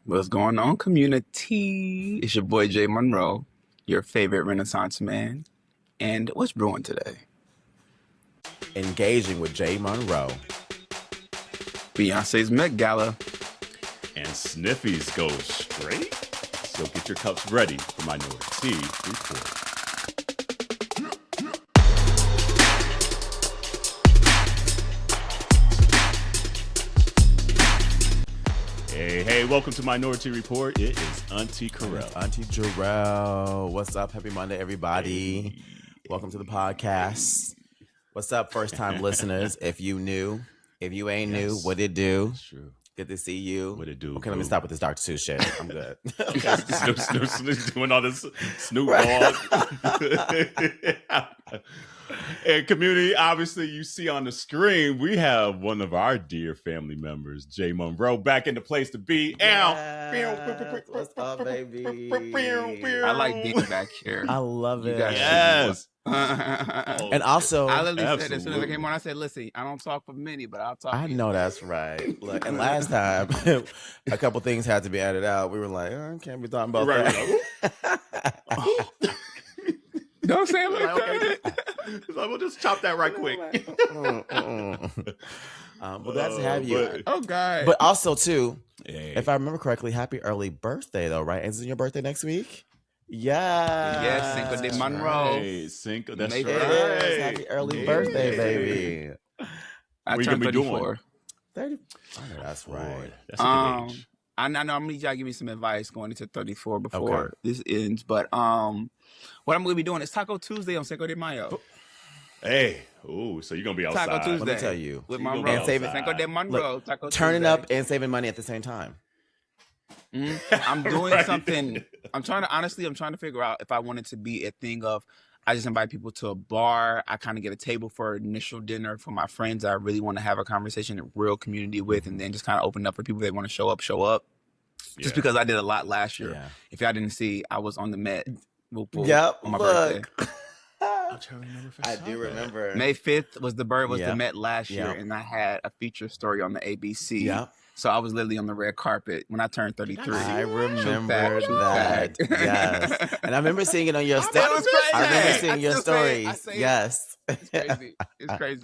What's going on, community? It's your boy Jay Monroe, your favorite Renaissance man. And what's brewing today? Engaging with Jay Monroe. Beyonce's Met Gala. And Sniffies go straight. So get your cups ready for Minority Report. Hey, welcome to Minority Report. It is Auntie Kerel. Auntie Jerrell. What's up? Happy Monday, everybody. Hey. Welcome to the podcast. What's up, first-time listeners? If you new, if you ain't new, what it do? That's true. Good to see you. What it do? Okay, let me stop with this Dr. Seuss shit. I'm good. Snoop doing all this Snoop Dogg. And community, obviously, you see on the screen, we have one of our dear family members, Jay Monroe, back in the place to be. Yes. What's up, baby? I like being back here. I love it. Yes. And also, I literally said as soon as I came on, I said, listen, I don't talk for many, but I'll talk. I know that's right. Look, and last time, a couple things had to be added out. We were like, can't be talking about that. Don't say it like that. So we'll just chop that right quick. Well, that's to have you. Oh, God. But also, too, if I remember correctly, happy early birthday, though, right? Isn't your birthday next week? Yeah. Yes, Cinco de Monroe. Right. Cinco, that's May right. Yes, happy early birthday, baby. I What turned you gonna be 34. 30. Oh, that's right. That's a good age. I know I'm gonna need y'all to give me some advice going into 34 before this ends. But what I'm gonna be doing is Taco Tuesday on Cinco de Mayo. Hey, so you're gonna be outside. Taco Tuesday. Let me tell you. With You're gonna Monroe. be outside. Cinco de Monroe. Look, Taco turning Tuesday. up and saving money at the same time. I'm doing Right. something. I'm trying to figure out if I want it to be a thing of I just invite people to a bar. I kind of get a table for initial dinner for my friends that I really want to have a conversation in real community with, and then just kind of open up for people that want to show up. Just because I did a lot last year. Yeah. If y'all didn't see, I was on the Met. Yep. On my birthday. I'm trying to remember if I do remember. May 5th was the Met last year, Yep. and I had a feature story on the ABC. Yep. So I was literally on the red carpet when I turned 33. I remember True that. fact. Yes. And I remember seeing it on your stories. was crazy. I remember I seeing your still say it. stories. I say it. Yes. It's crazy.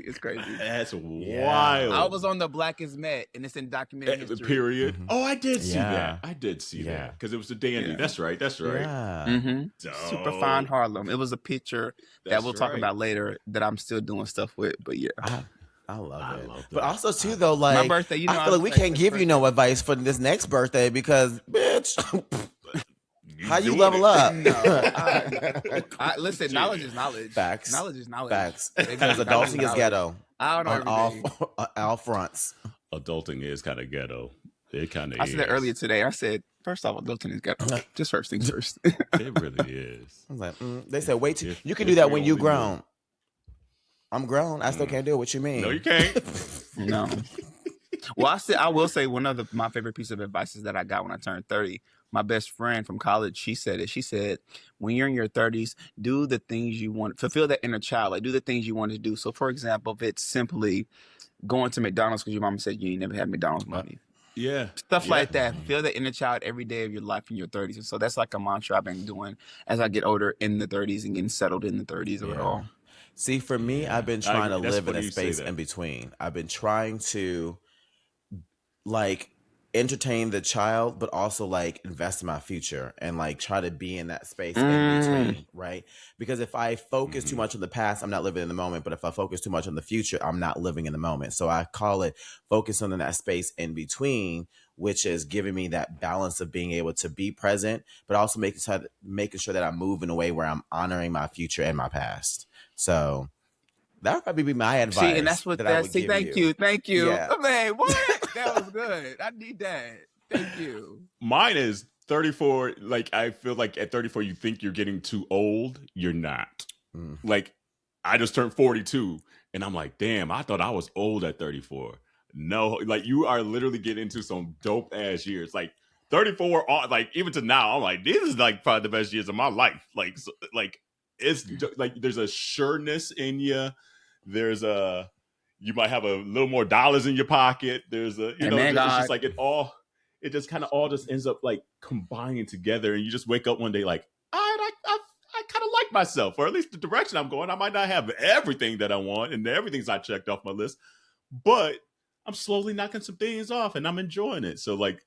It's crazy. That's Yeah. wild. I was on the Blackest Met, and it's in documentary history. Period. Mhm. Oh, I did see Yeah. that. I did see Yeah. that because it was the day ending. Yeah. That's right. Yeah. Mm-hmm. Super fine Harlem. It was a picture that That's we'll talk right. about later that I'm still doing stuff with. But yeah, I love it. love that. But also, too, though, like, my birthday. You know, I feel like we can't give you no advice for this next birthday because, bitch, how you doing level it. up? No, listen. Knowledge is knowledge. Facts. Knowledge is knowledge. Facts. Baby, Because knowledge adulting is ghetto I don't know. on everything. all fronts. Adulting is kind of ghetto. It kind of I is. said that earlier today. I said, first off, adulting is ghetto. Just first things first. It really is. I was like, they said, wait till If- you can if do that we when you only grown. I'm grown. I still can't do it. What you mean? No, you can't. No. Well, I will say one of my favorite piece of advice is that I got when I turned 30. My best friend from college, she said it. She said, when you're in your 30s, do the things you want, fulfill that inner child. Like, do the things you want to do. So, for example, if it's simply going to McDonald's because your mama said you ain't never had McDonald's money. Yeah. Stuff Yeah. like that. Feel the inner child every day of your life in your 30s. And so that's like a mantra I've been doing as I get older in the 30s and getting settled in the 30s of it all. See, for me, I've been trying to agree. That's live in funny a you say space that. in between. I've been trying to, like, entertain the child, but also, like, invest in my future and, like, try to be in that space in between, right? Because if I focus too much on the past, I'm not living in the moment. But if I focus too much on the future, I'm not living in the moment. So I call it focus on that space in between, which is giving me that balance of being able to be present, but also making sure that I move in a way where I'm honoring my future and my past. So that would probably be my advice. See, and that's what I would give Thank you. Yeah. Oh, man, what? That was good. I need that. Thank you. Mine is 34. Like, I feel like at 34, you think you're getting too old. You're not. Like, I just turned 42, and I'm like, damn, I thought I was old at 34. No, like, you are literally getting into some dope ass years. Like, 34, like, even to now, I'm like, this is like probably the best years of my life. Like, so, like, it's like there's a sureness in you. There's a, you might have a little more dollars in your pocket. There's a, you know, it's just like it all. it just kind of all just ends up like combining together, and you just wake up one day like, I kind of like myself, or at least the direction I'm going. I might not have everything that I want, and everything's not checked off my list, but I'm slowly knocking some things off, and I'm enjoying it. So like,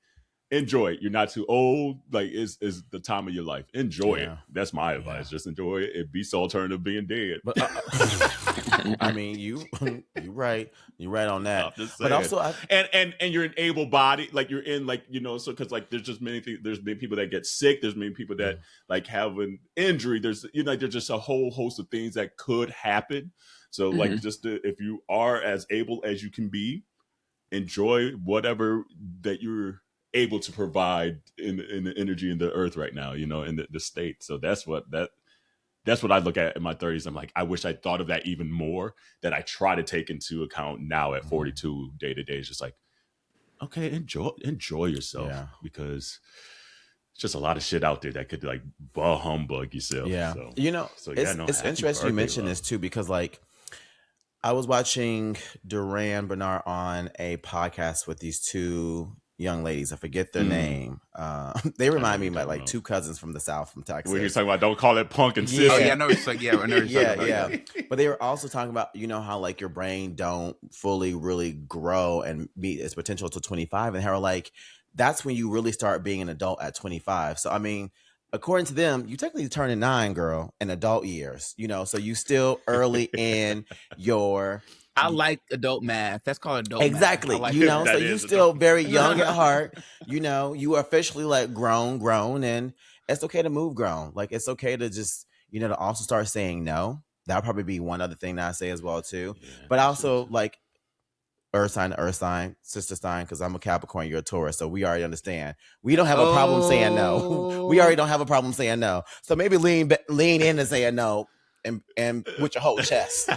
enjoy it. You're not too old. Like, is the time of your life. Enjoy it. That's my advice. Just enjoy it. It beats the alternative being dead. But I mean, you're right. You're right on that. But also, and you're an able body. Like, you're in, like, you know, so because like there's just many things. There's many people that get sick. There's many people that like have an injury. There's, you know, there's just a whole host of things that could happen. So like, just if you are as able as you can be, enjoy whatever that you're able to provide in the energy in the earth right now, you know, in the state. So that's what I look at in my 30s. I'm like, I wish I thought of that even more, that I try to take into account now at 42 day to day. It's just like, okay, enjoy yourself, because it's just a lot of shit out there that could like humbug yourself. Yeah. So, you know, it's interesting you mention this too, because like I was watching Duran Bernard on a podcast with these two young ladies. I forget their name. They remind me of like two cousins from the South, from Texas. We're talking about, don't call it punk and sis. Oh yeah, I know it's like, yeah. But they were also talking about, you know, how like your brain don't fully really grow and meet its potential till 25, and how like that's when you really start being an adult at 25. So I mean, according to them, you technically turning 9, girl, in adult years. You know, so you still early in your. I like adult math. That's called adult exactly. math. Like you know, so you still very young at heart. You know, you are officially like grown, and it's okay to move grown. Like, it's okay to just, you know, to also start saying no. That'll probably be one other thing that I say as well too. Yeah, but also like earth sign, sister sign, because I'm a Capricorn, you're a Taurus, so we already understand. We don't have a problem saying no. We already don't have a problem saying no. So maybe lean in and say a no, and with your whole chest.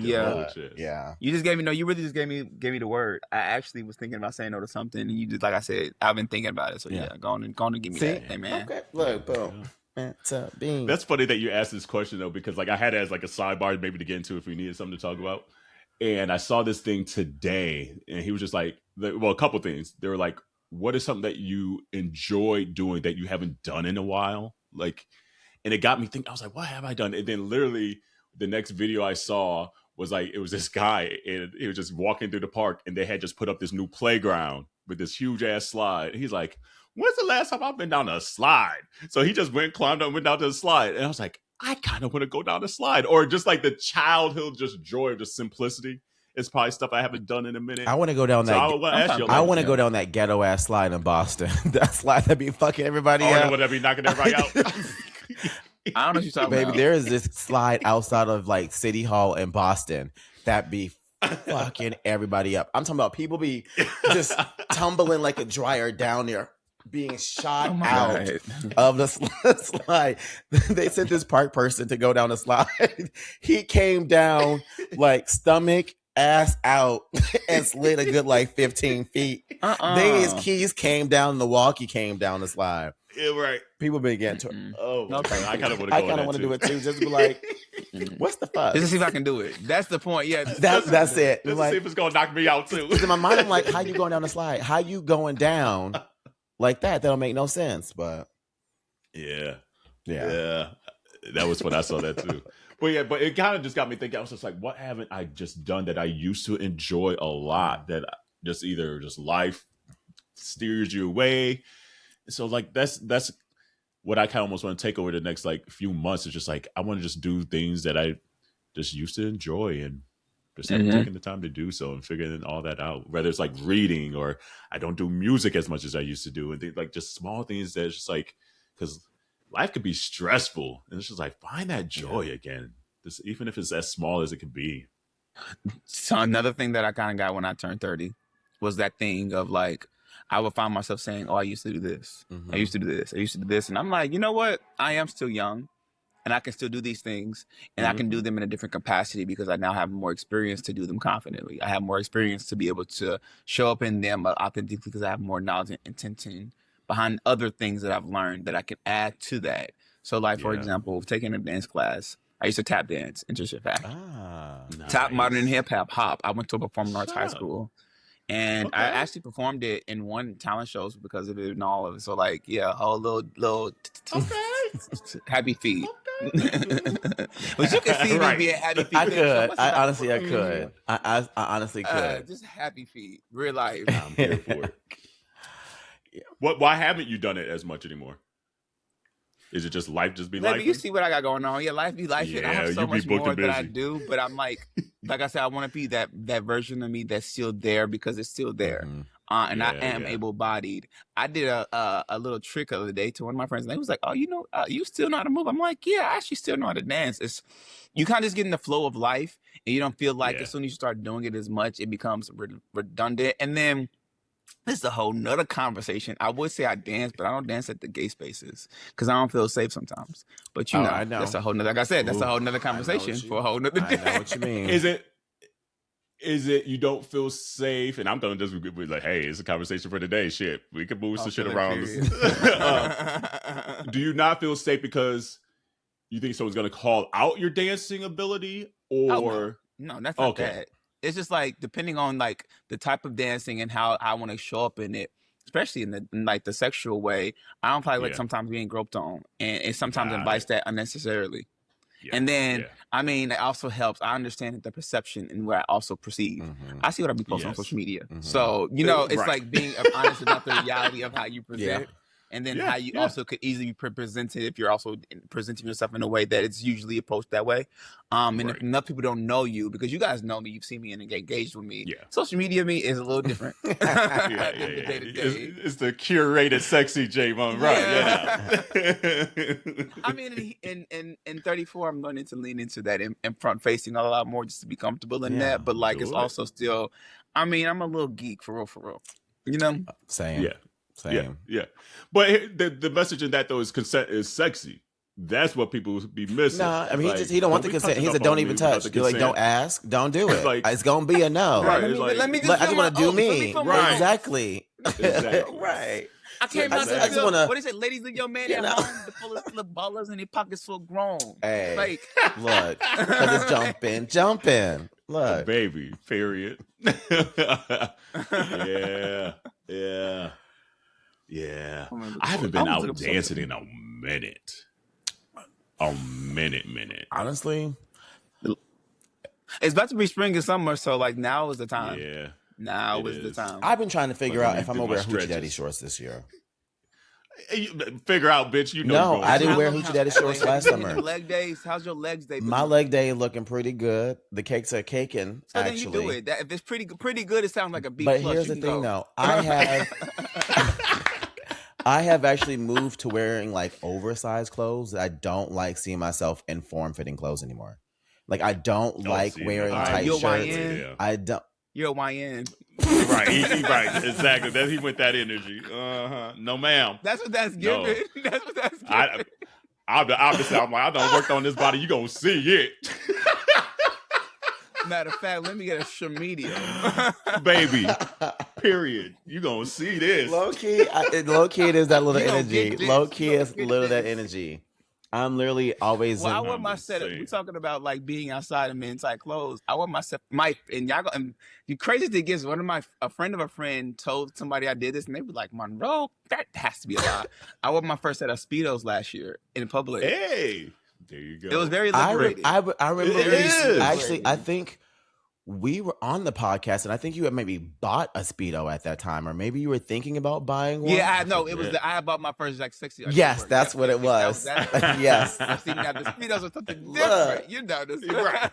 Yeah. You just gave me you really just gave me the word. I actually was thinking about saying no to something, and you just, like I said, I've been thinking about it. So go on and give me that. Hey, man. Okay, look, boom. That's funny that you asked this question though, because like I had it as like a sidebar maybe to get into if we needed something to talk about. And I saw this thing today, and he was just like, well, a couple things. They were like, what is something that you enjoy doing that you haven't done in a while? Like, and it got me thinking. I was like, what have I done? And then literally the next video I saw was like, it was this guy, and he was just walking through the park, and they had just put up this new playground with this huge ass slide. And he's like, when's the last time I've been down a slide? So he just climbed up and went down to the slide. And I was like, I kind of want to go down the slide. Or just like the childhood, just joy of just simplicity. It's probably stuff I haven't done in a minute. I want to go down that. I want to go down that ghetto ass slide in Boston. That slide that be fucking everybody out. Oh, would that be knocking everybody out? I don't know what you're talking about. Baby, there is this slide outside of like City Hall in Boston that be fucking everybody up. I'm talking about people be just tumbling like a dryer down there, being shot out of the slide. They sent this park person to go down the slide. He came down like stomach, ass out, and slid a good like 15 feet. Then his keys came down and the walkie came down the slide. Yeah, right. People been getting to okay. I kind of want to do it too. Just be like, what's the fuss? Just to see if I can do it. That's the point. Yeah, that's it. Just like, see if it's gonna knock me out too. In my mind, I'm like, how you going down the slide? How you going down like that? That'll make no sense. But yeah. That was when I saw that too. But it kind of just got me thinking. I was just like, what haven't I just done that I used to enjoy a lot? That just either just life steers you away. So like that's what I kind of almost want to take over the next like few months. It's just like I want to just do things that I just used to enjoy and just haven't taken the time to do so, and figuring all that out. Whether it's like reading, or I don't do music as much as I used to do, and things like just small things that's just like, because life could be stressful, and it's just like find that joy again. This, even if it's as small as it could be. So another thing that I kind of got when I turned 30 was that thing of like, I would find myself saying, oh, I used to do this. I used to do this. I used to do this. And I'm like, you know what? I am still young, and I can still do these things, and I can do them in a different capacity because I now have more experience to do them confidently. I have more experience to be able to show up in them authentically because I have more knowledge and intention behind other things that I've learned that I can add to that. So like, for example, taking a dance class, I used to tap dance, interesting fact. Nice. Top modern hip hop. I went to a performing arts high school. And I actually performed it in one talent shows because of it and all of it. So like, yeah, a whole little happy feet. But you can see me being happy feet. I could. What's I about honestly, I could. I honestly could. just happy feet, real life. I'm here for it. Why haven't you done it as much anymore? Is it just life just be life? You see what I got going on. Yeah, life be life. Yeah, I have so you be much booked more and that I busy. do, but I'm like I said, I want to be that version of me that's still there because it's still there. And I am able-bodied. I did a little trick the other day to one of my friends, and they was like, "Oh, you still know how to move?" I'm like, "Yeah, I actually still know how to dance." It's you kind of just get in the flow of life, and you don't feel like as soon as you start doing it as much, it becomes redundant. And then this is a whole nother conversation. I would say I dance, but I don't dance at the gay spaces because I don't feel safe sometimes. But I know. that's a whole nother. Like I said, that's a whole nother conversation for a whole nother day. I know what you mean. Is it you don't feel safe? And I'm telling just be like, hey, it's a conversation for today. Shit, we can move some shit around. Do you not feel safe because you think someone's going to call out your dancing ability, or no, that's not that. It's just like depending on like the type of dancing and how I want to show up in it, especially in the sexual way. I don't probably like sometimes being groped on, and it sometimes invites that unnecessarily. Yeah, and then I mean, it also helps. I understand the perception and what I also perceive. I see what I be posting on social media, so it's like being honest about the reality of how you present. And then how you also could easily be presented if you're also presenting yourself in a way that it's usually approached that way. And if enough people don't know you, because you guys know me, you've seen me and engaged with me. Social media me is a little different. It's the curated sexy J Monroe. I mean, in 34, I'm learning to lean into that and front facing a lot more just to be comfortable in that. But like, it's also still, I mean, I'm a little geek for real. Same. Same. Yeah. But the message in that though is consent is sexy. That's what people be missing. No, I mean like, he don't want the consent. He said, "Don't even touch." You're like, "Don't ask, don't do it." Like, it's gonna be a no. Right. Let me just I just want to do me. Right. Exactly. Right. I can't I just want to. What is it? Ladies and your man at home, the full of ballers and their pockets full grown. Hey, like, look, because it's jumping. Look, baby. Period. Yeah. I haven't been out dancing in a minute. Honestly, it's about to be spring and summer, so like now is the time. Yeah. Now is the time. I've been trying to figure out if I'm gonna wear Hoochie Daddy shorts this year. Figure out, bitch. No, I didn't wear Hoochie Daddy shorts last summer. Leg days. How's your legs day? My leg day looking pretty good. The cakes are caking. So actually, then you do it. If it's pretty good, it sounds like a B+. But here's the thing, though. I have actually moved to wearing like oversized clothes. I don't like seeing myself in form-fitting clothes anymore. Like I don't like wearing tight shirts. I don't. You're a YN. Right, right, exactly. He went that energy. No, ma'am. That's what that's giving. No. That's what that's giving. Obviously, I'm like, I done worked on this body. You gonna see it. Matter of fact, let me get a Shemedia. Baby. Period. You gonna see this. Low key, it is that little energy. Low key is little that energy. I'm literally always. Well, I wear my set. We're talking about like being outside in men tight clothes. I wear my set. And the crazy thing is, a friend of a friend told somebody I did this, and they were like, "Monroe, that has to be a lie." I wore my first set of Speedos last year in public. Hey, there you go. It was very liberating. I remember. Actually, I think we were on the podcast, and I think you had maybe bought a Speedo at that time, or maybe you were thinking about buying one. Yeah, it was. I bought my first like sexy. Yes, that's what it was. Yes. See, now the Speedos are something different. You know this, right?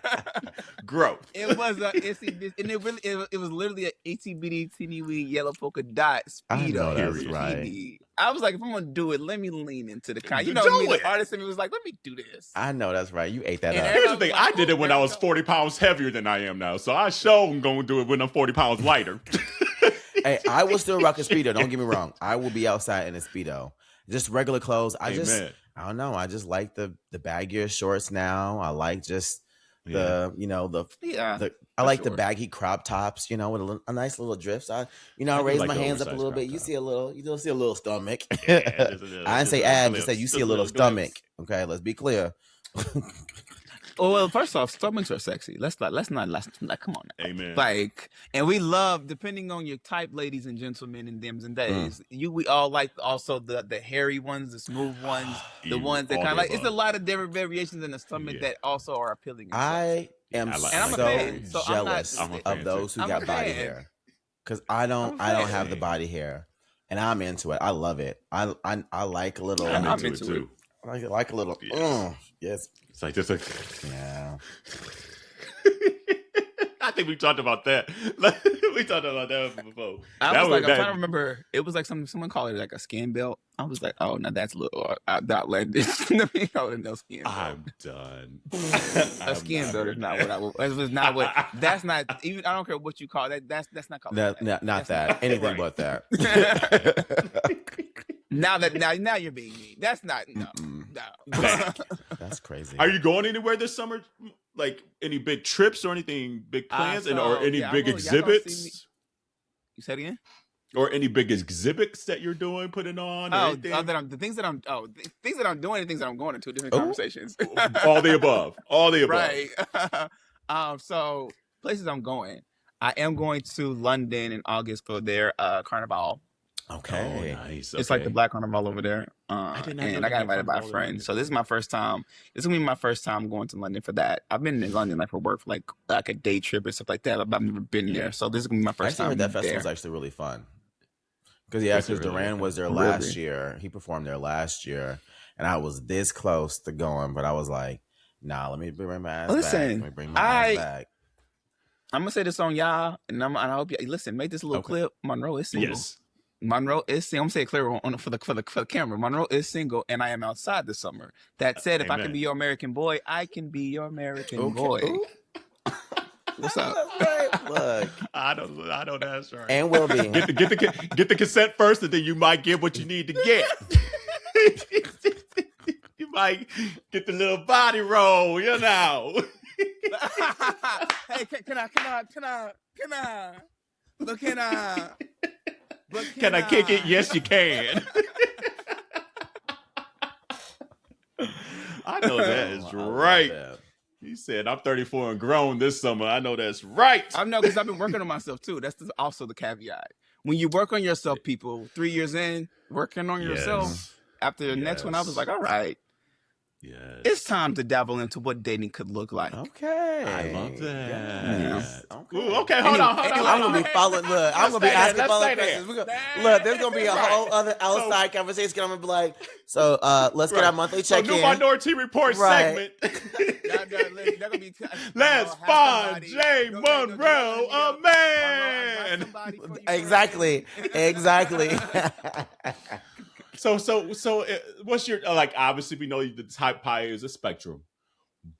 Growth. It was it was literally an itty bitty teeny wee yellow polka dot Speedo. I know that's right. I was like, if I'm gonna do it, let me lean into the kind. You know me, the artist in me was like, let me do this. I know that's right. You ate that up. Here's the thing: I did it when I was 40 pounds heavier than I am now, so I sure am gonna do it when I'm 40 pounds lighter. Hey, I will still rock a Speedo. Don't get me wrong. I will be outside in a Speedo, just regular clothes. I don't know. I just like the baggier shorts now. I like just the I like the baggy crop tops, with a nice little drift. I raise my hands up a little bit. You see a little stomach. I didn't say ab, just say you see a little stomach. Okay, let's be clear. Oh well, first off, stomachs are sexy. Let's not come on now. Amen. Like, and we love, depending on your type, ladies and gentlemen, and thems and days. We all like also the hairy ones, the smooth ones, the ones that all kind of the like. It's a above. lot of different variations in the stomach that also are appealing. I am I like And I'm a so fan, so I'm not- jealous I'm a of fan, those who too. got I'm a body fan. hair, because I don't have the body hair, and I'm into it. I love it. I like a little. I'm I'm into it too. I like a little. Yes. Yes. It's like just like. Yeah. I think we talked about that. We talked about that before. I'm trying to remember. It was like someone called it like a skin belt. I was like, oh, no, that's a little outlandish. No skin belt. I'm done. A skin belt is not what I would. It was not what. That's not even. I don't care what you call that. That's not called. Not that. Anything but that. Now you're being mean. That's not. No. That's crazy. Are you going anywhere this summer? Like any big trips or anything, big plans, or any big exhibits? You said again? Or any big exhibits that you're doing, putting on? The things that I'm doing, and things that I'm going into different conversations. All the above. All the above. Right. So places I'm going. I am going to London in August for their Carnival. Okay. Oh, nice. It's like the Black Carnival over there. And I got invited by a friend. So this is my first time. This is going to be my first time going to London for that. I've been in London like for work, for like a day trip and stuff like that. But I've never been there. So this is going to be my first time. I heard that festival was actually really fun. Because Duran was there last year. He performed there last year. And I was this close to going, but I was like, nah, let me bring my ass back. Let me bring my ass back. I'm going to say this on y'all. And I hope y'all listen, make this a little clip. Monroe is single. Yes. Monroe is single. I'm gonna say it clear for the camera. Monroe is single, and I am outside this summer. That said, if I can be your American boy, I can be your American boy. What's up? Look, I don't ask her. And will be get the consent first, and then you might get what you need to get. You might get the little body roll, you know. Hey, can I? Look, can I? Can I kick it? Yes, you can. I know that is right. He said, I'm 34 and grown this summer. I know that's right. I know, because I've been working on myself too. That's also the caveat. When you work on yourself, people, 3 years in, working on yourself, after the next one, I was like, all right. Yes. It's time to dabble into what dating could look like. Okay. I love that. Yes. Okay. Ooh, okay, hold on. I'm going to be following, I'm going to be asking follow-up questions. Look, there's going to be a whole other outside conversation. I'm going to be like, so let's get our monthly check-in. New Minority Report segment. Let's find Jay Monroe a man. Exactly. So, what's your obviously, we know the type pie is a spectrum,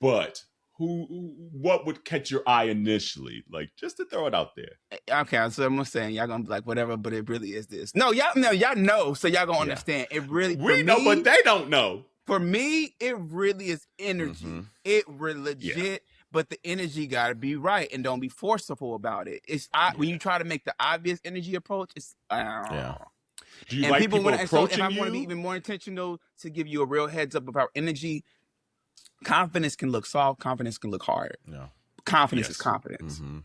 but what would catch your eye initially? Like, just to throw it out there. Okay, so I'm saying y'all gonna be like whatever, but it really is this. No, y'all know, so y'all gonna understand. It really we know, but they don't know. For me, it really is energy. Mm-hmm. It really legit. But the energy gotta be right, and don't be forceful about it. When you try to make the obvious energy approach, it's Do you like people approaching if I want to be even more intentional to give you a real heads up about energy, confidence can look soft, confidence can look hard. No. Confidence is confidence. Mm-hmm.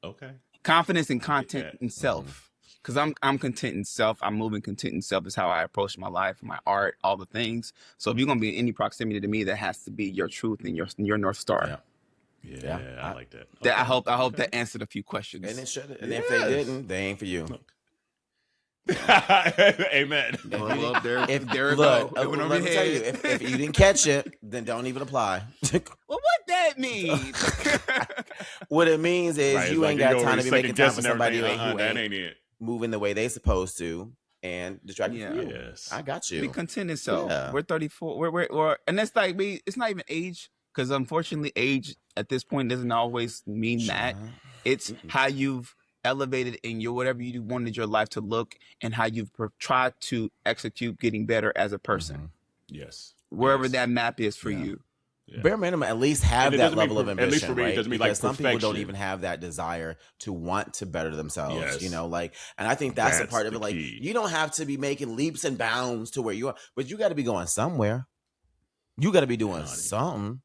Okay. Confidence and content in self. Because I'm content in self. I'm moving content in self is how I approach my life, my art, all the things. So if you're gonna be in any proximity to me, that has to be your truth and your North Star. Yeah, I like that. Okay. I hope that answered a few questions. And it should. And if they didn't, they ain't for you. Amen. Let me tell you, if you didn't catch it, then don't even apply. Well, what that mean? What it means is you ain't got time to be making time for somebody who that ain't it. Moving the way they supposed to and distracting you. Yes. I got you. Be content in self. We're 34. And that's like it's not even age, because unfortunately, age at this point doesn't always mean that. It's how you've elevated in your whatever you wanted your life to look, and how you've tried to execute getting better as a person. Yes. Wherever that map is for you. Bare minimum, at least have that level of ambition, at least for me, right? it doesn't mean because like some people don't even have that desire to want to better themselves, Yes. and I think that's a part of it. Like, key. you don't have to be making leaps and bounds to where you are, but you got to be going somewhere. You got to be doing something.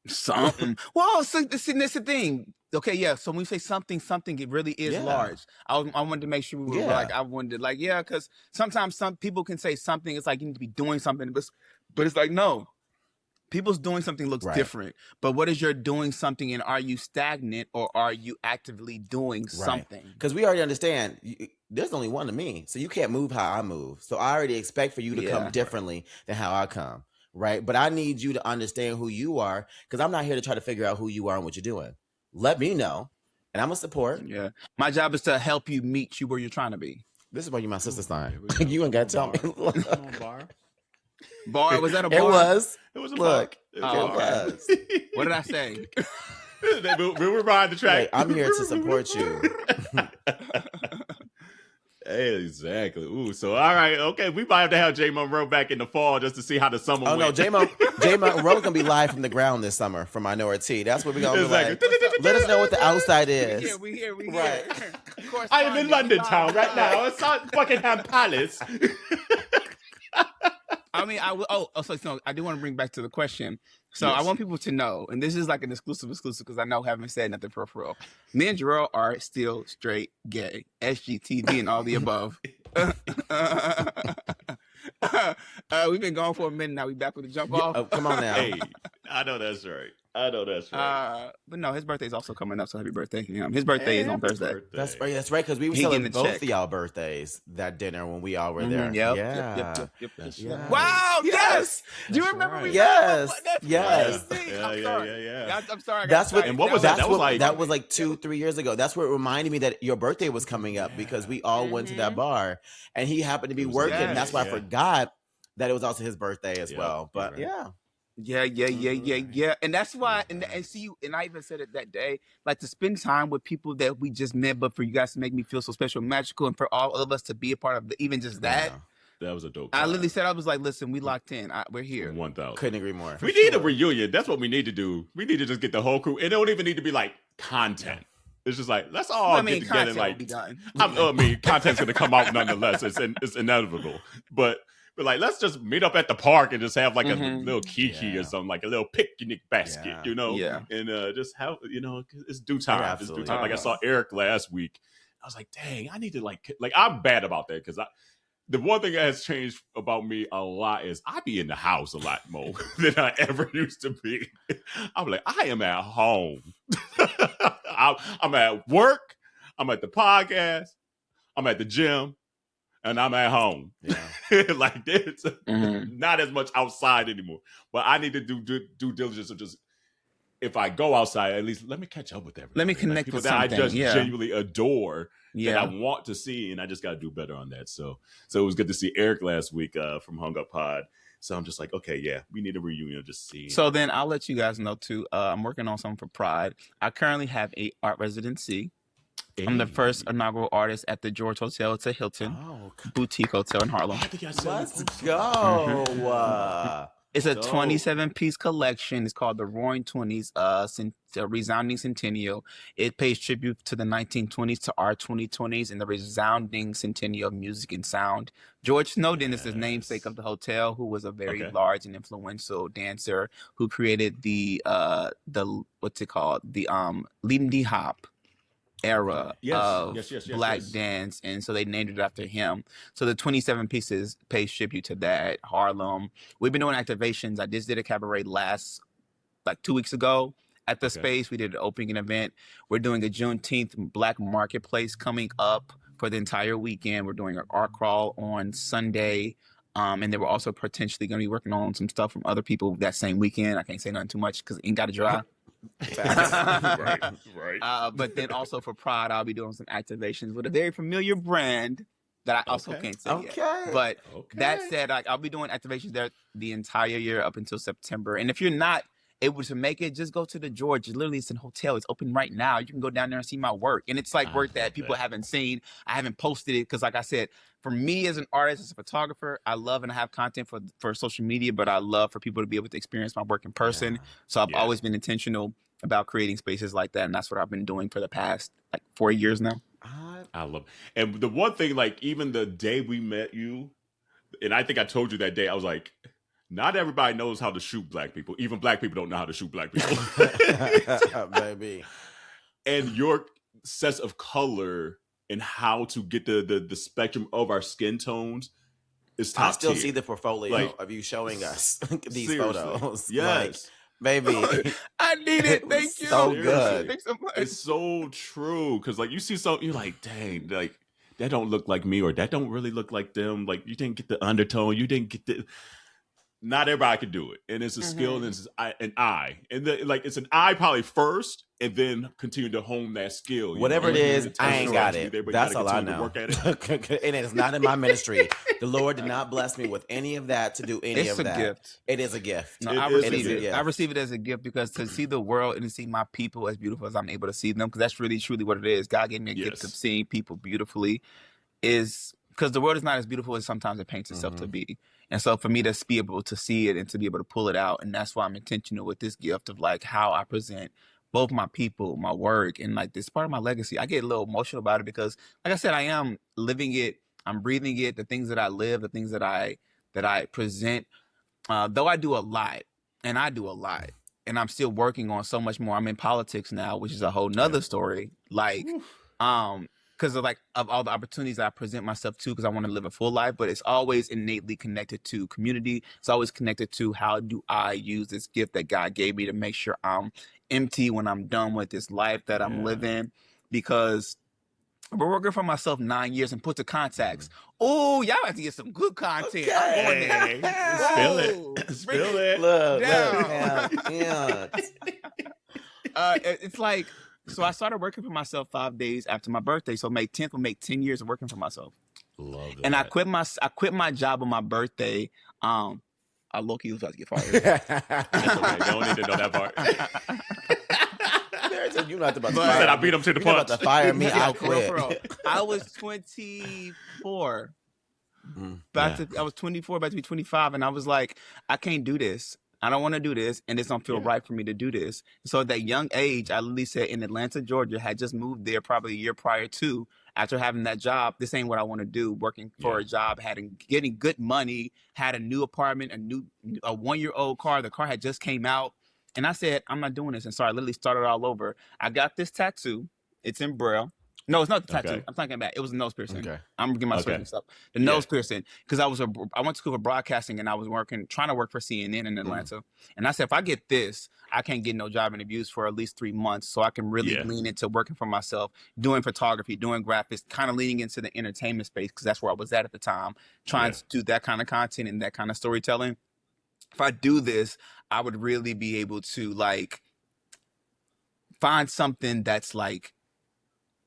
Something. Well, so that's the thing. Okay, yeah. So when we say something, it really is large. I wanted to make sure we were like, I wanted to like, yeah, because sometimes some people can say something. It's like you need to be doing something, but it's like no. People's doing something looks different, but what is your doing something, and are you stagnant or are you actively doing something? Because we already understand there's only one of me, so you can't move how I move. So I already expect for you to come differently than how I come, right? But I need you to understand who you are, because I'm not here to try to figure out who you are and what you're doing. Let me know, and I'm gonna support. Yeah, my job is to help you meet you where you're trying to be. This is why you're my sister sign. You ain't got to tell me. Come on, Bar. Bar, was that a bar? It was. It was a Look. bar. It was. What did I say? We'll rewind the track. Wait, I'm here to support you. Exactly. Ooh, so all right, okay. We might have to have J Monroe back in the fall just to see how the summer went. No, J Monroe's gonna be live from the ground this summer for Minority. That's what we're gonna be like. Let us know what the outside is. We here. Right. I am in London town right now. It's at Buckingham Palace. I mean, so I do want to bring back to the question. So I want people to know, and this is like an exclusive because I know I haven't said nothing for real. Me and Jerrell are still straight gay, SGTV, and all the above. We've been going for a minute now. We back with the jump off. Oh, come on now. Hey, I know that's right. But no, his birthday's also coming up, so happy birthday to him. His birthday is on Thursday. That's right, because we were celebrating both of y'all birthdays that dinner when we all were there. Yep. Right. Wow, yes. Do you remember? Right. We Yes. Yeah. I'm sorry. That's what. And what was that? That was like 2-3 years ago. That's what reminded me that your birthday was coming up because we all went to that bar and he happened to be working. That's why I forgot that it was also his birthday as well. But Yeah. And that's why, and see you, and I even said it that day, like to spend time with people that we just met, but for you guys to make me feel so special, magical, and for all of us to be a part of even just that. That was a dope. I literally said, I was like, listen, we locked in. We're here. 1,000. Couldn't agree more. We need a reunion. That's what we need to do. We need to just get the whole crew. It don't even need to be like content. It's just like, let's all get together. Like, be done. Content's going to come out nonetheless. It's inevitable. But like, let's just meet up at the park and just have like a little kiki or something, like a little picnic basket, and just have, it's due time. Yeah, it's due time. Like I saw Eric last week. I was like, dang, I need to like I'm bad about that because the one thing that has changed about me a lot is I be in the house a lot more than I ever used to be. I'm like, I am at home. I'm at work. I'm at the podcast. I'm at the gym. And I'm at home. Yeah. Like this. Not as much outside anymore. But I need to do due diligence of just, if I go outside, at least let me catch up with everybody. Let me connect with something. That I just genuinely adore. That I want to see, and I just got to do better on that. So it was good to see Eric last week from Hung Up Pod. So I'm just like, okay, we need a reunion. Just see. So then I'll let you guys know too. I'm working on something for Pride. I currently have a art residency. I'm the first inaugural artist at the George Hotel. It's a Hilton boutique hotel in Harlem. Let's go. It's a 27-piece collection. It's called the Roaring 20s, Resounding Centennial. It pays tribute to the 1920s, to our 2020s, and the resounding centennial of music and sound. George Snowden is the namesake of the hotel, who was a very large and influential dancer who created the what's it called? The Lindy Hop era of black dance, and so they named it after him. So the 27 pieces pays tribute to that. Harlem. We've been doing activations. I just did a cabaret like 2 weeks ago at the space. We did an opening event. We're doing a Juneteenth Black Marketplace coming up for the entire weekend. We're doing an art crawl on Sunday. And then we're also potentially going to be working on some stuff from other people that same weekend. I can't say nothing too much because it ain't got to dry. Right. But then also for Pride, I'll be doing some activations with a very familiar brand that I also can't say yet. But that said, I'll be doing activations there the entire year up until September. And if you're not able to make it, just go to the George. Literally, it's a hotel. It's open right now. You can go down there and see my work. And it's like work that people haven't seen. I haven't posted it because, like I said, for me as an artist, as a photographer, I love and I have content for social media, but I love for people to be able to experience my work in person. So I've always been intentional about creating spaces like that. And that's what I've been doing for the past 4 years now. I love it. And the one thing, like even the day we met you, and I think I told you that day, I was like, not everybody knows how to shoot black people. Even black people don't know how to shoot black people. Baby. And your sense of color and how to get the spectrum of our skin tones is top I still tier. see the portfolio Like, of you showing us these seriously. photos. Yes. Like, baby. I need it. It was Thank you. so Seriously. good. Thanks so much. It's so true. Because, like, you see something, you're like, dang, like, that don't look like me, or that don't really look like them. Like, you didn't get the undertone. You didn't get the... Not everybody can do it. And it's a skill, and it's an eye. And it's an eye probably first, and then continue to hone that skill. Whatever it is, I ain't got it. But That's all I know. work at it. And it is not in my ministry. The Lord did not bless me with any of that to do any It's of a that. gift. It is a gift. No, It I is a receive it. gift. I receive it as a gift because to see the world and to see my people as beautiful as I'm able to see them, because that's really truly what it is. God gave me a gift of seeing people beautifully, is because the world is not as beautiful as sometimes it paints itself to be. And so for me to be able to see it and to be able to pull it out, and that's why I'm intentional with this gift of like how I present both my people, my work, and like this part of my legacy. I get a little emotional about it because, like I said, I am living it, I'm breathing it. The things that I live, the things that I present. Though I do a lot, and I'm still working on so much more. I'm in politics now, which is a whole nother story. Like, because of all the opportunities that I present myself to, because I want to live a full life, but it's always innately connected to community. It's always connected to how do I use this gift that God gave me to make sure I'm empty when I'm done with this life that I'm living, because we're working for myself 9 years and put the contacts. Oh, y'all have to get some good content. Okay. I'm going there. Spill it. Spill it. Look, Down. yeah. It's like, so I started working for myself 5 days after my birthday. So May 10th will make 10 years of working for myself. Love that. And I quit my job on my birthday. I low-key was about to get fired. That's okay. Don't need to know that part. You're not about to But fire I said I me. beat him to the You're not punch. about to fire me. I'll For real, quit. for real. I was 24. I was 24, about to be 25, and I was like, I can't do this. I don't want to do this, and this don't feel right for me to do this. So at that young age, I literally said in Atlanta, Georgia, had just moved there probably a year prior to, after having that job, this ain't what I want to do, working for a job, getting good money, had a new apartment, a 1-year-old car. The car had just came out. And I said, I'm not doing this. And so I literally started all over. I got this tattoo. It's in Braille. No, it's not the tattoo. Okay. I'm talking about it was a nose piercing. Okay. I'm getting my Okay. story mixed up. The nose piercing, because I went to school for broadcasting, and I was trying to work for CNN in Atlanta. And I said, if I get this, I can't get no job interviews for at least 3 months, so I can really lean into working for myself, doing photography, doing graphics, kind of leaning into the entertainment space, because that's where I was at the time, trying to do that kind of content and that kind of storytelling. If I do this, I would really be able to like find something that's like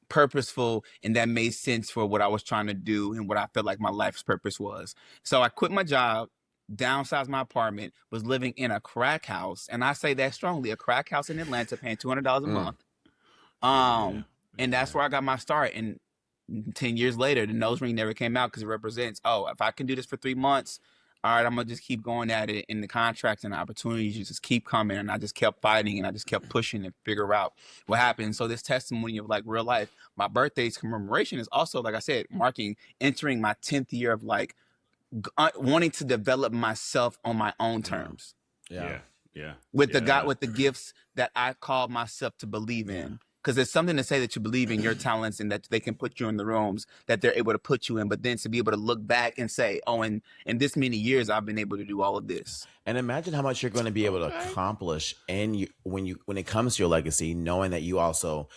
purposeful and that made sense for what I was trying to do and what I felt like my life's purpose was. So I quit my job, downsized my apartment, was living in a crack house, and I say that strongly, a crack house in Atlanta, paying $200 a month. And that's where I got my start. And 10 years later, the nose ring never came out, because it represents, if I can do this for 3 months, all right, I'm gonna just keep going at it, and the contracts and the opportunities just keep coming. And I just kept fighting, and I just kept pushing and figure out what happened. So this testimony of like real life, my birthday's commemoration is also, like I said, entering my 10th year of like wanting to develop myself on my own terms. With the gifts that I called myself to believe in. Because there's something to say that you believe in your talents and that they can put you in the rooms that they're able to put you in, but then to be able to look back and say, in this many years, I've been able to do all of this. And imagine how much you're going to be able to accomplish when it comes to your legacy, knowing that you also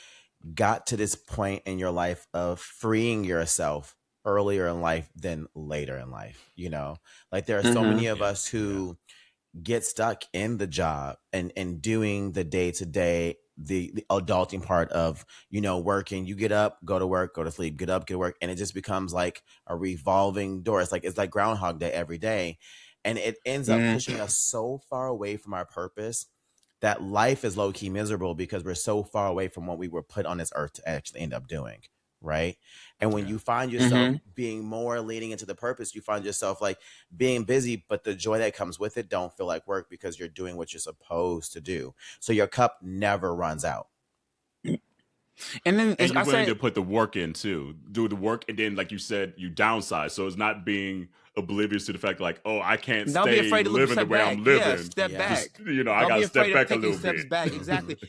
got to this point in your life of freeing yourself earlier in life than later in life. You know, like there are so many of us who get stuck in the job and doing the day-to-day, the adulting part of, working. You get up, go to work, go to sleep, get up, get to work. And it just becomes like a revolving door. It's like Groundhog Day every day. And it ends up pushing us so far away from our purpose that life is low-key miserable, because we're so far away from what we were put on this earth to actually end up doing. Right. And when you find yourself being more leaning into the purpose, you find yourself like being busy, but the joy that comes with it don't feel like work, because you're doing what you're supposed to do. So your cup never runs out. And then And you're I willing say, to put the work in too, do the work, and then, like you said, you downsize. So it's not being oblivious to the fact, like, oh, I can't don't be stay afraid to look living the step way back. I'm Yeah, living. step back. Just, I Don't got be to step afraid of back a taking little steps bit. back.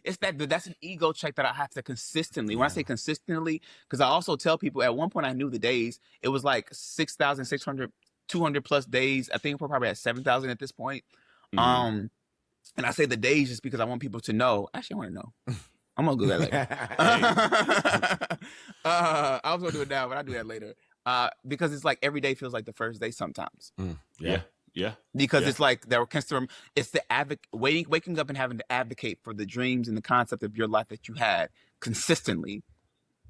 Exactly. That's an ego check that I have to consistently. When I say consistently, because I also tell people at one point I knew the days. It was like 6,600, 200 plus days. I think we're probably at 7,000 at this point. And I say the days just because I want people to know. Actually, I want to know. I'm gonna do that later. I was gonna do it now, but I'll do that later. Because it's like every day feels like the first day sometimes. Yeah. Because it's like it's the waking up and having to advocate for the dreams and the concept of your life that you had consistently,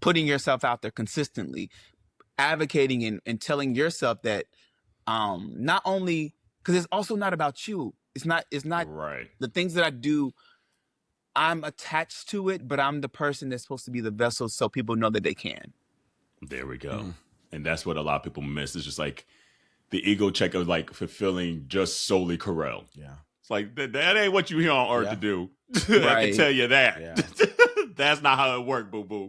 putting yourself out there consistently, advocating and telling yourself that not only because it's also not about you. It's not Right. the things that I do. I'm attached to it, but I'm the person that's supposed to be the vessel so people know that they can. There we go. And that's what a lot of people miss. It's just like the ego check of like fulfilling just solely Kerel. Yeah. It's like, that ain't what you here on earth to do. I Right. can tell you that. Yeah. That's not how it works, boo-boo.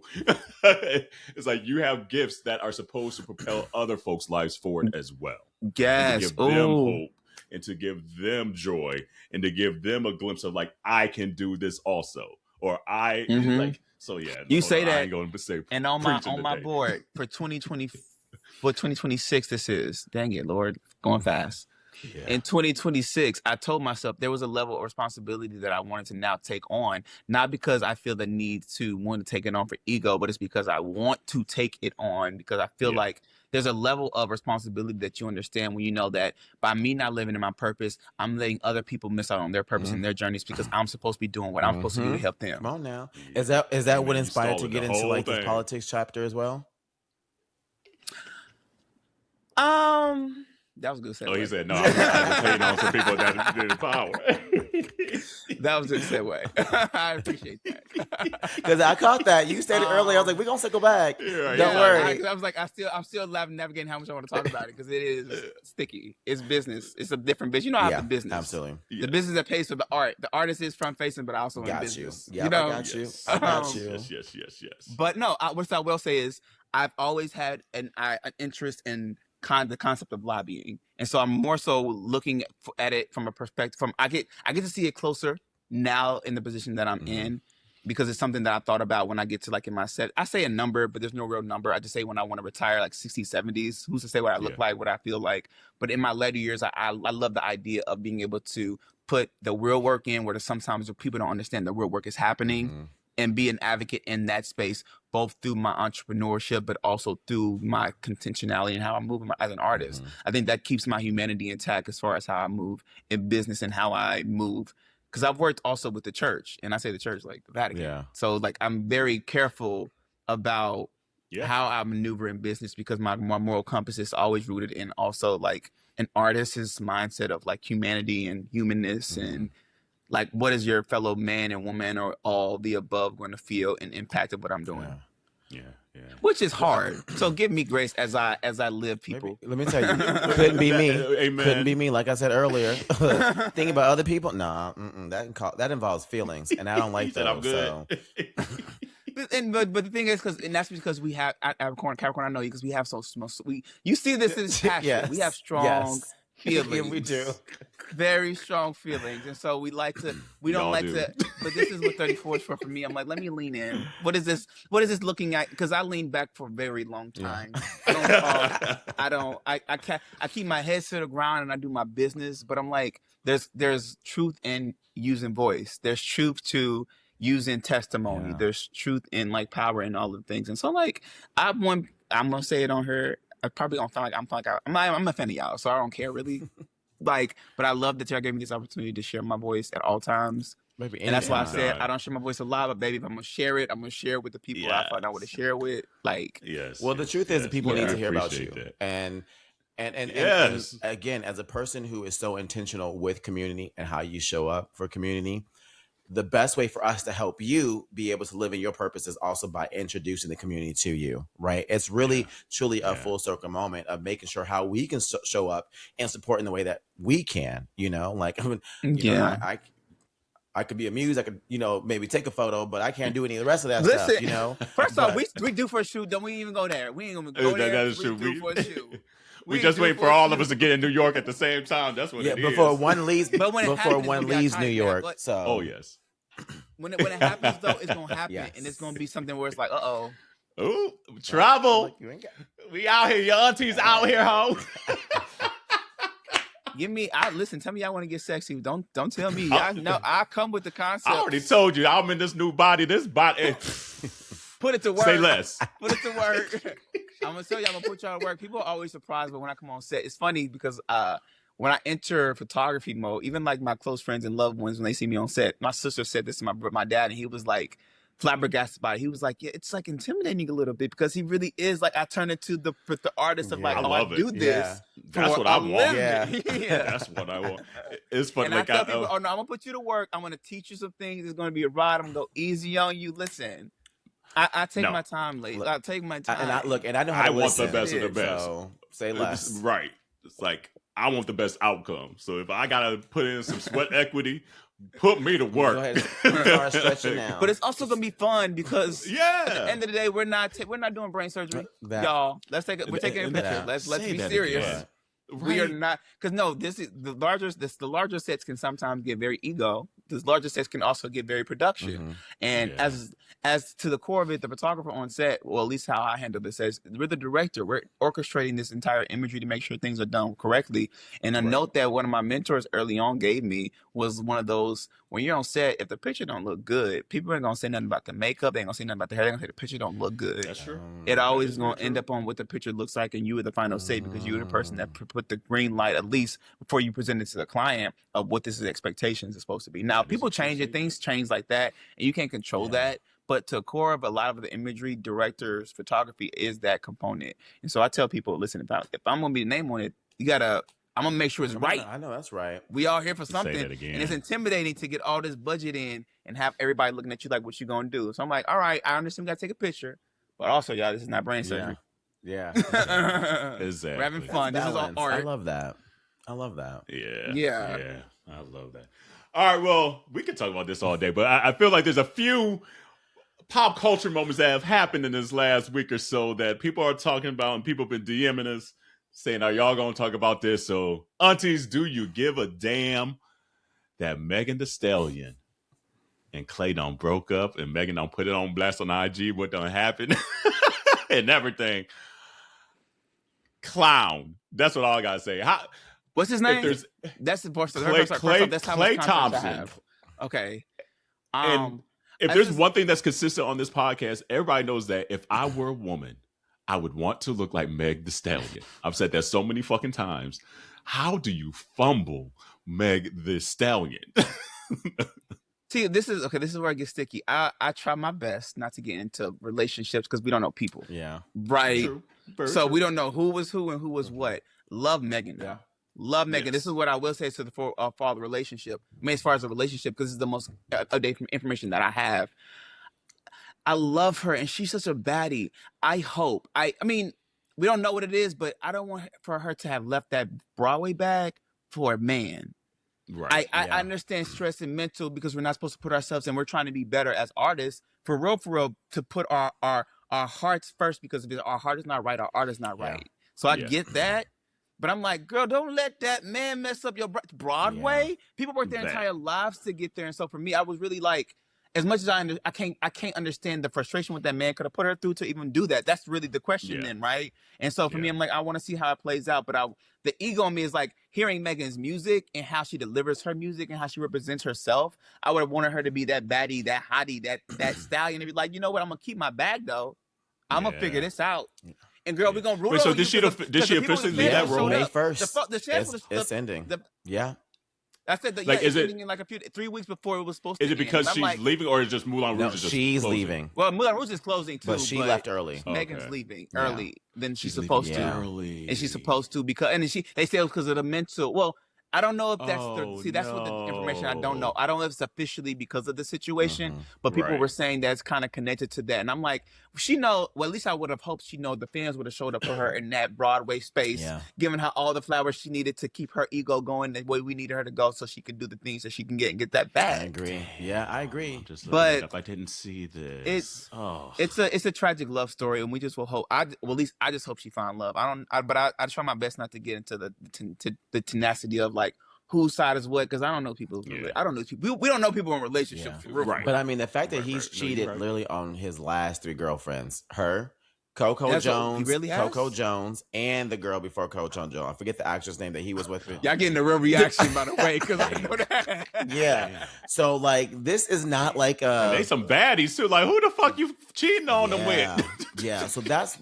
It's like you have gifts that are supposed to propel other folks' lives forward as well. Yes. And to give them hope and to give them joy and to give them a glimpse of like, I can do this also. Or like, so yeah. You say that, I ain't going to say and on my board for 2020, for 2026, this is, dang it, Lord, going fast. Yeah. In 2026, I told myself there was a level of responsibility that I wanted to now take on, not because I feel the need to want to take it on for ego, but it's because I want to take it on because I feel like there's a level of responsibility that you understand when you know that by me not living in my purpose, I'm letting other people miss out on their purpose and their journeys because I'm supposed to be doing what I'm supposed to do to help them. Come on now. Is that what inspired to get into like this politics chapter as well? That was a good segue. Oh, he said, no, I'm advocating on some people that are in power. That was a good segue. I appreciate that. Because I caught that. You stated earlier, I was like, we're going to circle back. Don't worry. I was like, I'm still navigating how much I want to talk about it because it is sticky. It's business. It's a different business. You know, I have the business. Absolutely. The business that pays for the art. The artist is front facing, but also in business. Yeah, you know? I got you. I got you. Yes. But no, what I will say is I've always had an interest in the concept of lobbying, and so I'm more so looking at it from a perspective I get to see it closer now in the position that I'm in because it's something that I thought about when I get to like in my set. I say a number, but there's no real number. I just say when I want to retire, like 60s, 70s. Who's to say what I look like, what I feel like? But in my later years, I love the idea of being able to put the real work in where sometimes people don't understand the real work is happening. And be an advocate in that space, both through my entrepreneurship, but also through my contentionality and how I move as an artist. I think that keeps my humanity intact as far as how I move in business and how I move. Because I've worked also with the church, and I say the church like the Vatican. Yeah. So like I'm very careful about how I maneuver in business because my moral compass is always rooted in also like an artist's mindset of like humanity and humanness and like, what is your fellow man and woman or all the above going to feel and impact of what I'm doing? Yeah. Which is hard. So give me grace as I live, people. Maybe, let me tell you, couldn't be me. Amen. Couldn't be me. Like I said earlier, thinking about other people. Nah, that involves feelings, and I don't like those. I'm good. So. But the thing is, that's because we have Capricorn. I know you because we have you see this as passion. We have strong feelings. Yeah, we do. Very strong feelings. And so we don't like to, but this is what 34 is for me. I'm like, let me lean in. What is this looking at? Because I lean back for a very long time. I keep my head to the ground and I do my business, but I'm like, there's truth in using voice. There's truth to using testimony. There's truth in like power and all of the things. And so like, I'm going to say it on her. I probably don't feel like I'm a fan of y'all, so I don't care really. But I love that y'all gave me this opportunity to share my voice at all times. Maybe and that's why I said I don't share my voice a lot, but baby, if I'm gonna share it, I'm gonna share it with the people I find out what to share with. Like, well, the truth is that people need to hear about you. And again, as a person who is so intentional with community and how you show up for community, the best way for us to help you be able to live in your purpose is also by introducing the community to you, right? It's really, truly a full circle moment of making sure how we can show up and support in the way that we can, like, I could be amused. I could, maybe take a photo, but I can't do any of the rest of that Listen, stuff, First off, we do for a shoot. Don't we even go there? We ain't gonna go there. That is we true. do for a shoot. We just wait for all of us to get in New York at the same time. That's what it is. Before one leaves. But when it happens, leaves New York. So. Oh yes. When it happens though, it's gonna happen, Yes. and it's gonna be something where it's like, Ooh, trouble. We out here. Your aunties out here, ho. Listen, tell me y'all want to get sexy. Don't tell me. I know I come with the concept. I already told you I'm in this new body. This body. Put it to work. Say less. Put it to work. I'm gonna tell you, I'm gonna put y'all to work. People are always surprised, but when I come on set, it's funny because when I enter photography mode, even like my close friends and loved ones, when they see me on set, my sister said this to my dad, and he was like flabbergasted by it. He was like, yeah, it's like intimidating a little bit because he really is like, I turn into the artist of like, I do this. Yeah. That's what I want. Yeah. That's what I want. It's funny. And like I tell people, I'm gonna put you to work. I'm gonna teach you some things. It's gonna be a ride. I'm gonna go easy on you. Listen, I take my time, lady. I take my time. And I know how to want listen. the best of the best. So say less. Right. It's like I want the best outcome. So if I gotta put in some sweat equity, put me to work. Go ahead, start stretching now. But it's also gonna be fun because yeah, at the end of the day, we're not doing brain surgery, y'all. We're taking a picture. Let's be serious. Again. We are not, because no, this is the larger sets can sometimes get very ego. The larger sets can also get very production. Mm-hmm. And as to the core of it, the photographer on set, well, at least how I handle this, says we're the director. We're orchestrating this entire imagery to make sure things are done correctly. And a note that one of my mentors early on gave me was one of those, when you're on set, if the picture don't look good, people ain't gonna say nothing about the makeup. They ain't gonna say nothing about the hair. They're gonna say the picture don't look good. That's true. It always is gonna end up on what the picture looks like, and you are the final say because you're the person that put the green light, at least before you present it to the client, of what this is expectations is supposed to be. Now, people change it, things change like that, and you can't control that. But to the core of a lot of the imagery, directors, photography is that component. And so I tell people, listen, if I'm gonna be the name on it, I'm gonna make sure it's right. I know that's right. We all here for something, Say that again. and it's intimidating to get all this budget in and have everybody looking at you like, what you gonna do? So I'm like, all right, I understand we gotta take a picture, but also, y'all, this is not brain surgery. Yeah. Exactly. We're having fun. This is all art. I love that. Yeah. I love that. All right, well, we could talk about this all day, but I feel like there's a few pop culture moments that have happened in this last week or so that people are talking about, and people have been DMing us saying, are y'all going to talk about this? So, aunties, do you give a damn that Megan Thee Stallion and Klay done broke up and Megan done put it on blast on IG, what done happened and everything? Clown. That's what all I got to say. What's his name? That's the first. Klay Thompson. Okay. And if there's one thing that's consistent on this podcast, everybody knows that if I were a woman, I would want to look like Meg Thee Stallion. I've said that so many fucking times. How do you fumble Meg Thee Stallion? See, this is where I get sticky. I try my best not to get into relationships because we don't know people. Yeah. Right. True. So we don't know who was who and who was what. Love Megan. Yeah. Love Megan. Yes. This is what I will say to for the relationship. I mean, as far as a relationship, because this is the most up-to-date information that I have. I love her, and she's such a baddie. I hope. I mean, we don't know what it is, but I don't want for her to have left that Broadway bag for a man. Right. I understand stress and mental because we're not supposed to put ourselves, and we're trying to be better as artists. For real, to put our hearts first, because if our heart is not right, our art is not right. So I get that. But I'm like, girl, don't let that man mess up your Broadway. Yeah. People work their entire lives to get there. And so for me, I was really like, as much as I can't understand the frustration what that man could have put her through to even do that. That's really the question then, right? And so for me, I'm like, I want to see how it plays out. But the ego in me is like hearing Megan's music and how she delivers her music and how she represents herself. I would have wanted her to be that baddie, that hottie, that stallion, and be like, you know what? I'm gonna keep my bag though. I'm gonna figure this out. And girl, we're gonna root. Wait, so did she officially leave that role? May 1st. It's ending. I said that. Like, is it ending like 3 weeks before it was supposed to? Is it because she's leaving, or is it just Moulin Rouge? No, she's leaving. Well, Moulin Rouge is closing too, but she left early. Megan's leaving early than she's supposed to, early, and she's supposed to because they say it was because of the mental. Well, I don't know if that's Oh, that's what the information I don't know. no. I don't know if it's officially because of the situation, Mhm. but people were Right. saying that's kind of connected to that. And I'm like, well, at least I would have hoped the fans would have showed up for her in that Broadway space, Yeah. giving her all the flowers she needed to keep her ego going the way we needed her to go so she could do the things that she can get that I bag. agree. Yeah, I agree. I'm just looking But it up. I didn't see this. it's a tragic love story, and we just will hope. At least I just hope she find love. But I try my best not to get into the tenacity of like whose side is what, because I don't know people's. Yeah. I don't know people. We don't know people in relationships. Yeah. For real. Right. But I mean, the fact that Right, he's right. No, you're cheated right. literally on his last 3 girlfriends, her, Coco That's what he Jones, really has? Coco Jones, and the girl before Coco Jones. I forget the actress name that he was with. Y'all getting a real reaction by the way, because I know that. Yeah. So like, this is not like And they some baddies too. Like, who the fuck you cheating on them with? Yeah. So that's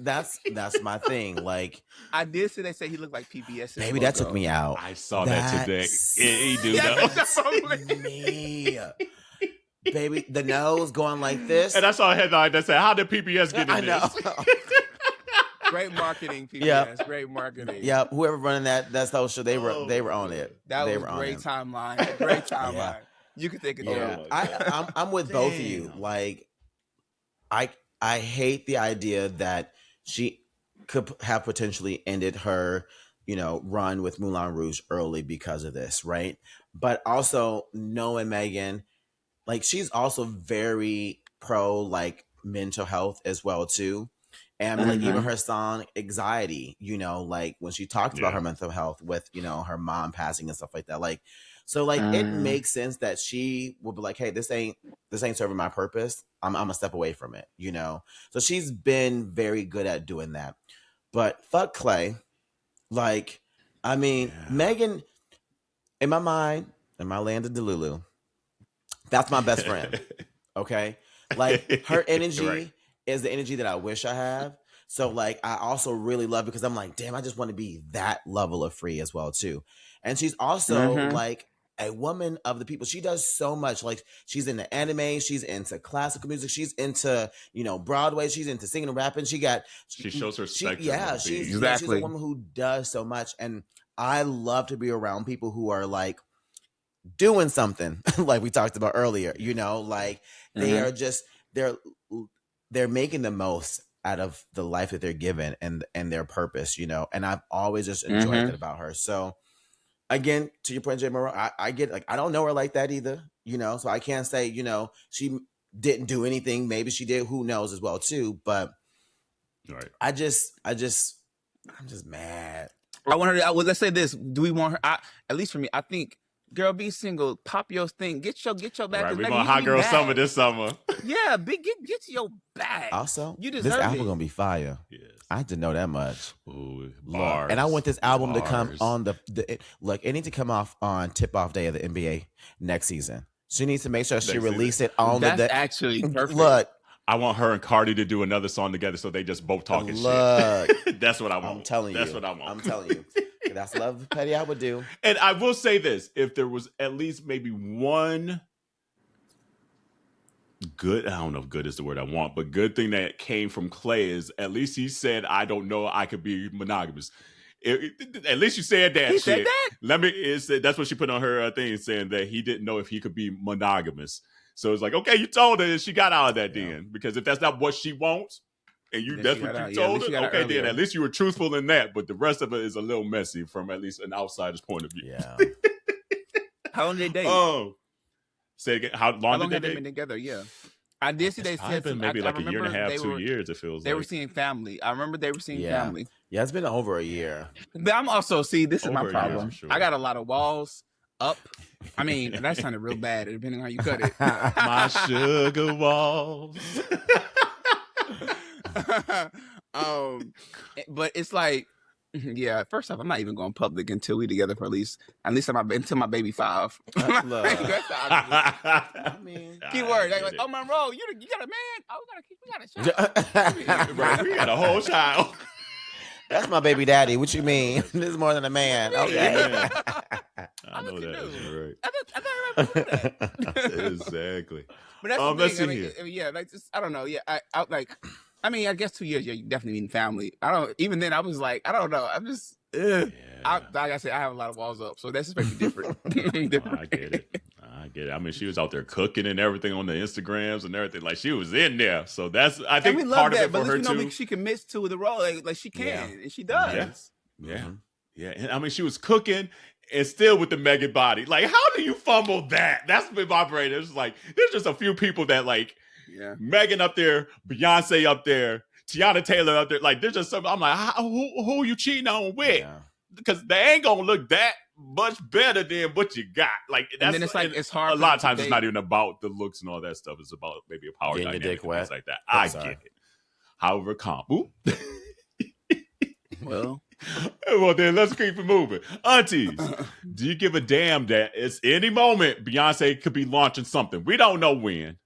my thing. Like, I did see they say he looked like PBS. baby, that took me out. I saw that today. He do Yeah, know. that's me. Baby, the nose going like this. And I saw a headline that said, "How did PBS get in I know. this?" Great marketing, PBS. Yeah. Great marketing. Yeah, whoever running that social, they were on it. That they was were on great it. timeline. Great timeline. You can take it Yeah, down. I'm with both of you. Like, I hate the idea that she could have potentially ended her, run with Moulin Rouge early because of this, right? But also knowing Megan, like, she's also very pro like mental health as well too. And like even her song Anxiety, like when she talked about her mental health with, her mom passing and stuff like that. Like, so like it makes sense that she would be like, hey, this ain't serving my purpose. I'm gonna step away from it, So she's been very good at doing that. But fuck Klay. Like, I mean, Megan, in my mind, in my land of Delulu, that's my best friend. Okay. Like, her energy is the energy that I wish I have. So like, I also really love it because I'm like, damn, I just want to be that level of free as well too. And she's also like a woman of the people. She does so much. Like, she's into anime, she's into classical music, she's into, Broadway, she's into singing and rapping. She shows her spectrum. She's a woman who does so much. And I love to be around people who are like doing something like we talked about earlier, like they are just, they're making the most out of the life that they're given and their purpose, and I've always just enjoyed that about her. So again, to your point, J. Monroe, I get, like, I don't know her like that either, so I can't say, she didn't do anything. Maybe she did, who knows as well too. But I'm just mad. I want her to, let's say this. Do we want her? At least for me, I think, girl, be single, pop your thing, get your bag. Right, we're going hot girl summer this summer. Yeah, get to your bag. Also, you deserve this album it. gonna be fire. Yes. I had to know that much. Ooh, bars, and I want this album to come on look. It needs to come off on tip-off day of the NBA next season. She needs to make sure she release it on That's actually perfect. Look, I want her and Cardi to do another song together so they just both talking shit. That's what I want. I'm telling you. That's what I want. I'm telling you. That's love Petty I would do. And I will say this, if there was at least maybe one good, I don't know if good is the word I want, but good thing that came from Klay is at least he said, I don't know I could be monogamous. At least you said that. He said that? That's what she put on her thing, saying that he didn't know if he could be monogamous. So it's like, okay, you told her, and she got out of that then. Because if that's not what she wants, and that's what you told her, okay, then at least you were truthful in that. But the rest of it is a little messy from at least an outsider's point of view. Yeah. How long did they date? Say again, how long did they been together? Yeah. I did see they said been maybe like a year and a half, 2 years, it feels like. They were seeing family. I remember they were seeing family. Yeah, it's been over a year. But I'm also, this is my problem. Sure. I got a lot of walls up. I mean, that sounded real bad depending on how you cut it. My sugar walls. But it's like, yeah, first off, I'm not even going public until we together for at least until my baby 5. I mean, keyword. Like, oh, Monroe, you got a man? Oh, we got a child. Right, we got a whole child. That's my baby daddy. What you mean? This is more than a man. Okay. I know that. I thought that. Exactly. But that's let's see the thing. here. Yeah, like, just, I don't know. Yeah, I like. I mean, I guess 2 years, you definitely mean family. I don't. Even then, I was like, I don't know. I'm just. Like I said, I have a lot of walls up, so that's especially different. I get it. I mean, she was out there cooking and everything on the Instagrams and everything. Like she was in there. So that's I think and we part love of that, it for her too. She commits to the role, like she can, and she does. Yeah. And I mean, she was cooking and still with the Megan body. Like, how do you fumble that? That's been my brain. It's like there's just a few people that like Megan up there, Beyonce up there, Tiana Taylor up there. Like, there's just some. I'm like, who are you cheating on with? Yeah. Because they ain't gonna look that much better than what you got. Like, that's, and then it's like it's hard. A lot of times, it's not even about the looks and all that stuff. It's about maybe a power Getting dynamic and things like that. I get it. However, well, then let's keep it moving. Aunties, do you give a damn that it's any moment Beyonce could be launching something? We don't know when,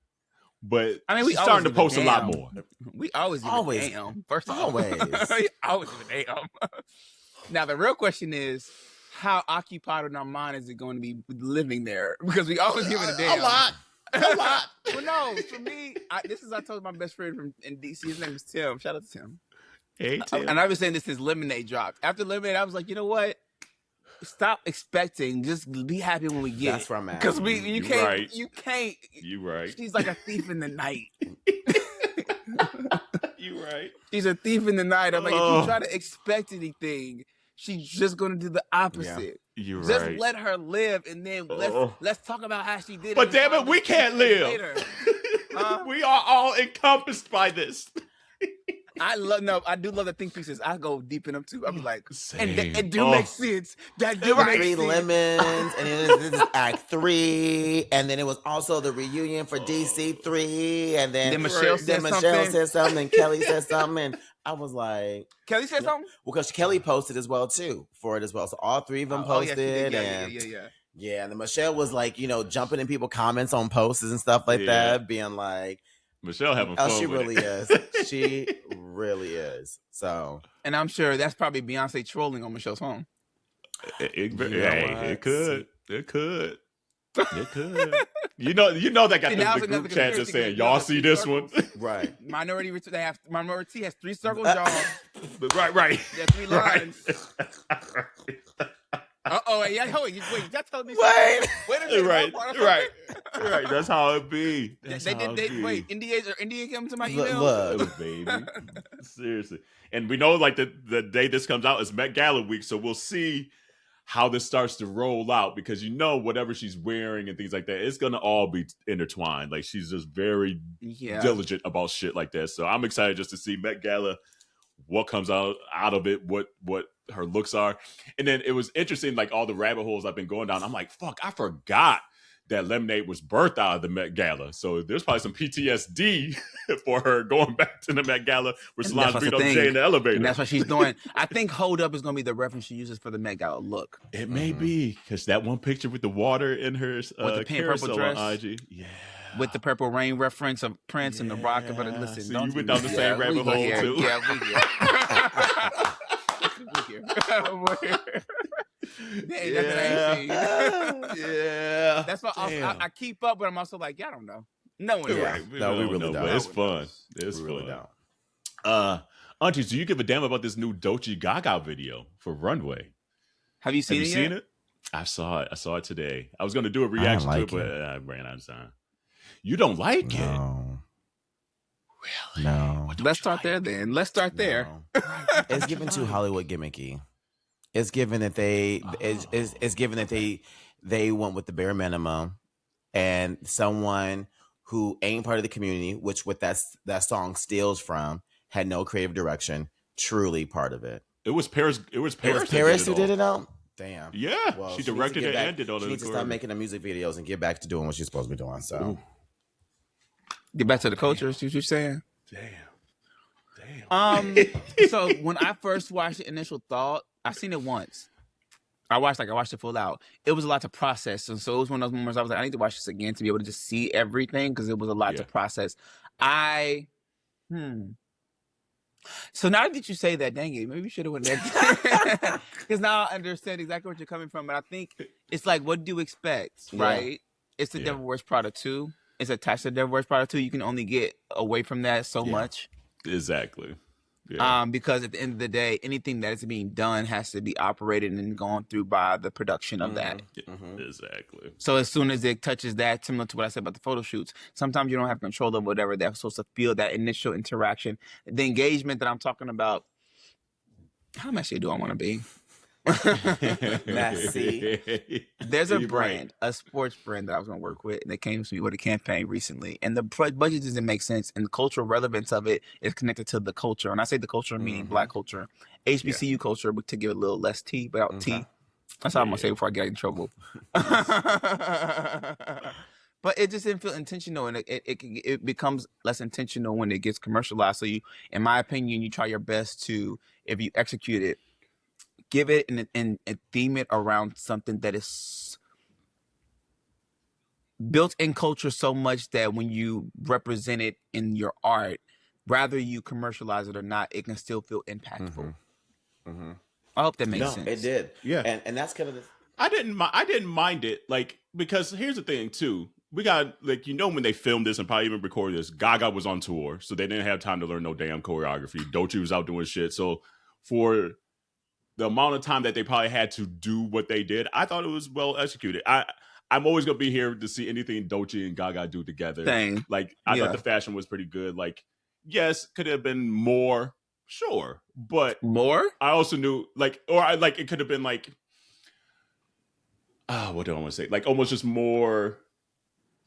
but I mean, she's starting to post a lot more. We always give a damn. First of all, always give a damn. Now the real question is, how occupied in our mind is it going to be living there? Because we always give it a damn. A lot. Well, no, for me, I told my best friend in DC. His name is Tim. Shout out to Tim. Hey, Tim. And I've been saying this since Lemonade dropped. After Lemonade, I was like, you know what? Stop expecting. Just be happy when we get. That's where I'm at. Because you can't. Right. You can't. You right. She's like a thief in the night. You right. She's a thief in the night. I'm like, if you try to expect anything, she's just going to do the opposite. Yeah, you're just right. let her live, and then let's talk about how she did it. But damn it, we can't live. We are all encompassed by this. I do love the think pieces. I go deep in them too. I'll be like, Same. and it do make sense. That do make Three sense. Lemons, and then this is Act 3, and then it was also the reunion for DC 3, and then Michelle said something, and Kelly said something, and I was like, Kelly said something? Well, because Kelly posted as well too for it as well. So all three of them posted, yeah. And then Michelle was like, jumping in people's comments on posts and stuff like that, being like, Michelle having fun. She with really it. is. She really is. So, and I'm sure that's probably Beyonce trolling on Michelle's phone. It could. You know that got the group chat just saying, y'all see this one? Right. Minority has 3 circle jaws. Right. There are 3 lines. Wait, y'all telling me Wait a minute. Right. That's how it be. Wait, NDA come to my email? Look, baby. Seriously. And we know like the day this comes out is Met Gala week, so we'll see how this starts to roll out, because whatever she's wearing and things like that, it's gonna all be intertwined. Like, she's just very diligent about shit like that. So I'm excited just to see Met Gala, what comes out of it, what her looks are. And then it was interesting, like all the rabbit holes I've been going down. I'm like, fuck, I forgot that Lemonade was birthed out of the Met Gala. So there's probably some PTSD for her going back to the Met Gala where Solange beat up Jay in the elevator. And that's what she's doing. I think Hold Up is going to be the reference she uses for the Met Gala look. It may be, because that one picture with the water in her with the pink purple dress on IG. Yeah. With the Purple Rain reference of Prince and the Rock. But listen, so you went down the same rabbit hole too. Yeah, we here. That's why I keep up, but I'm also like, I don't know. No one knows. Right. We really don't. But it's fun. It's really fun. Don't. Aunties, do you give a damn about this new Doechii Gaga video for Runway? Have you seen it? I saw it. I saw it today. I was going to do a reaction to it, but I ran out of time. You don't like it? No. Really? No. Let's start there then. Let's start there. It's given too Hollywood gimmicky. It's given that it's given that they went with the bare minimum, and someone who ain't part of the community, which what that song steals from, had no creative direction. Truly part of it. It was Paris. It was Paris who did it out. Damn. Yeah. Well, she directed it and did all the. She needs to stop making the music videos and get back to doing what she's supposed to be doing. So. Get back to the culture. Is what you're saying? Damn. So when I first watched the initial thought, I seen it once. I watched it full out. It was a lot to process, and so it was one of those moments I was like, I need to watch this again to be able to just see everything, because it was a lot to process. So now that you say that, dang it, maybe we should have went there. Because now I understand exactly what you're coming from. But I think it's like, what do you expect, right? It's the Devil Wears Prada 2. It's attached to Devil Wears Prada 2. You can only get away from that so much. Exactly. Yeah. Because at the end of the day, anything that is being done has to be operated and gone through by the production of that. Exactly. So as soon as it touches that, similar to what I said about the photo shoots, sometimes you don't have control of whatever that's supposed to feel, that initial interaction, the engagement that I'm talking about. How messy do I want to be? Messy. There's a Give me a break. brand, a sports brand that I was going to work with, and they came to me with a campaign recently. And the budget doesn't make sense, and the cultural relevance of it is connected to the culture. And I say the culture, meaning Black culture, HBCU culture, to give it a little less tea, but out tea. That's all I'm going to say before I get in trouble. But it just didn't feel intentional, and it becomes less intentional when it gets commercialized. So you, in my opinion, you try your best to, if you execute it, give it and theme it around something that is built in culture so much that when you represent it in your art, rather you commercialize it or not, it can still feel impactful. I hope that makes sense. It did. Yeah. And that's kind of the... I didn't mind it, like, because here's the thing too. We got, like, when they filmed this and probably even recorded this, Gaga was on tour, so they didn't have time to learn no damn choreography. Doechii was out doing shit. So for the amount of time that they probably had to do what they did, I thought it was well executed. I'm always gonna be here to see anything Doechii and Gaga do together. Same. Like, I thought the fashion was pretty good. Like, yes, could have been more, sure, but more. I also knew, like, it could have been like, what do I want to say? Like, almost just more.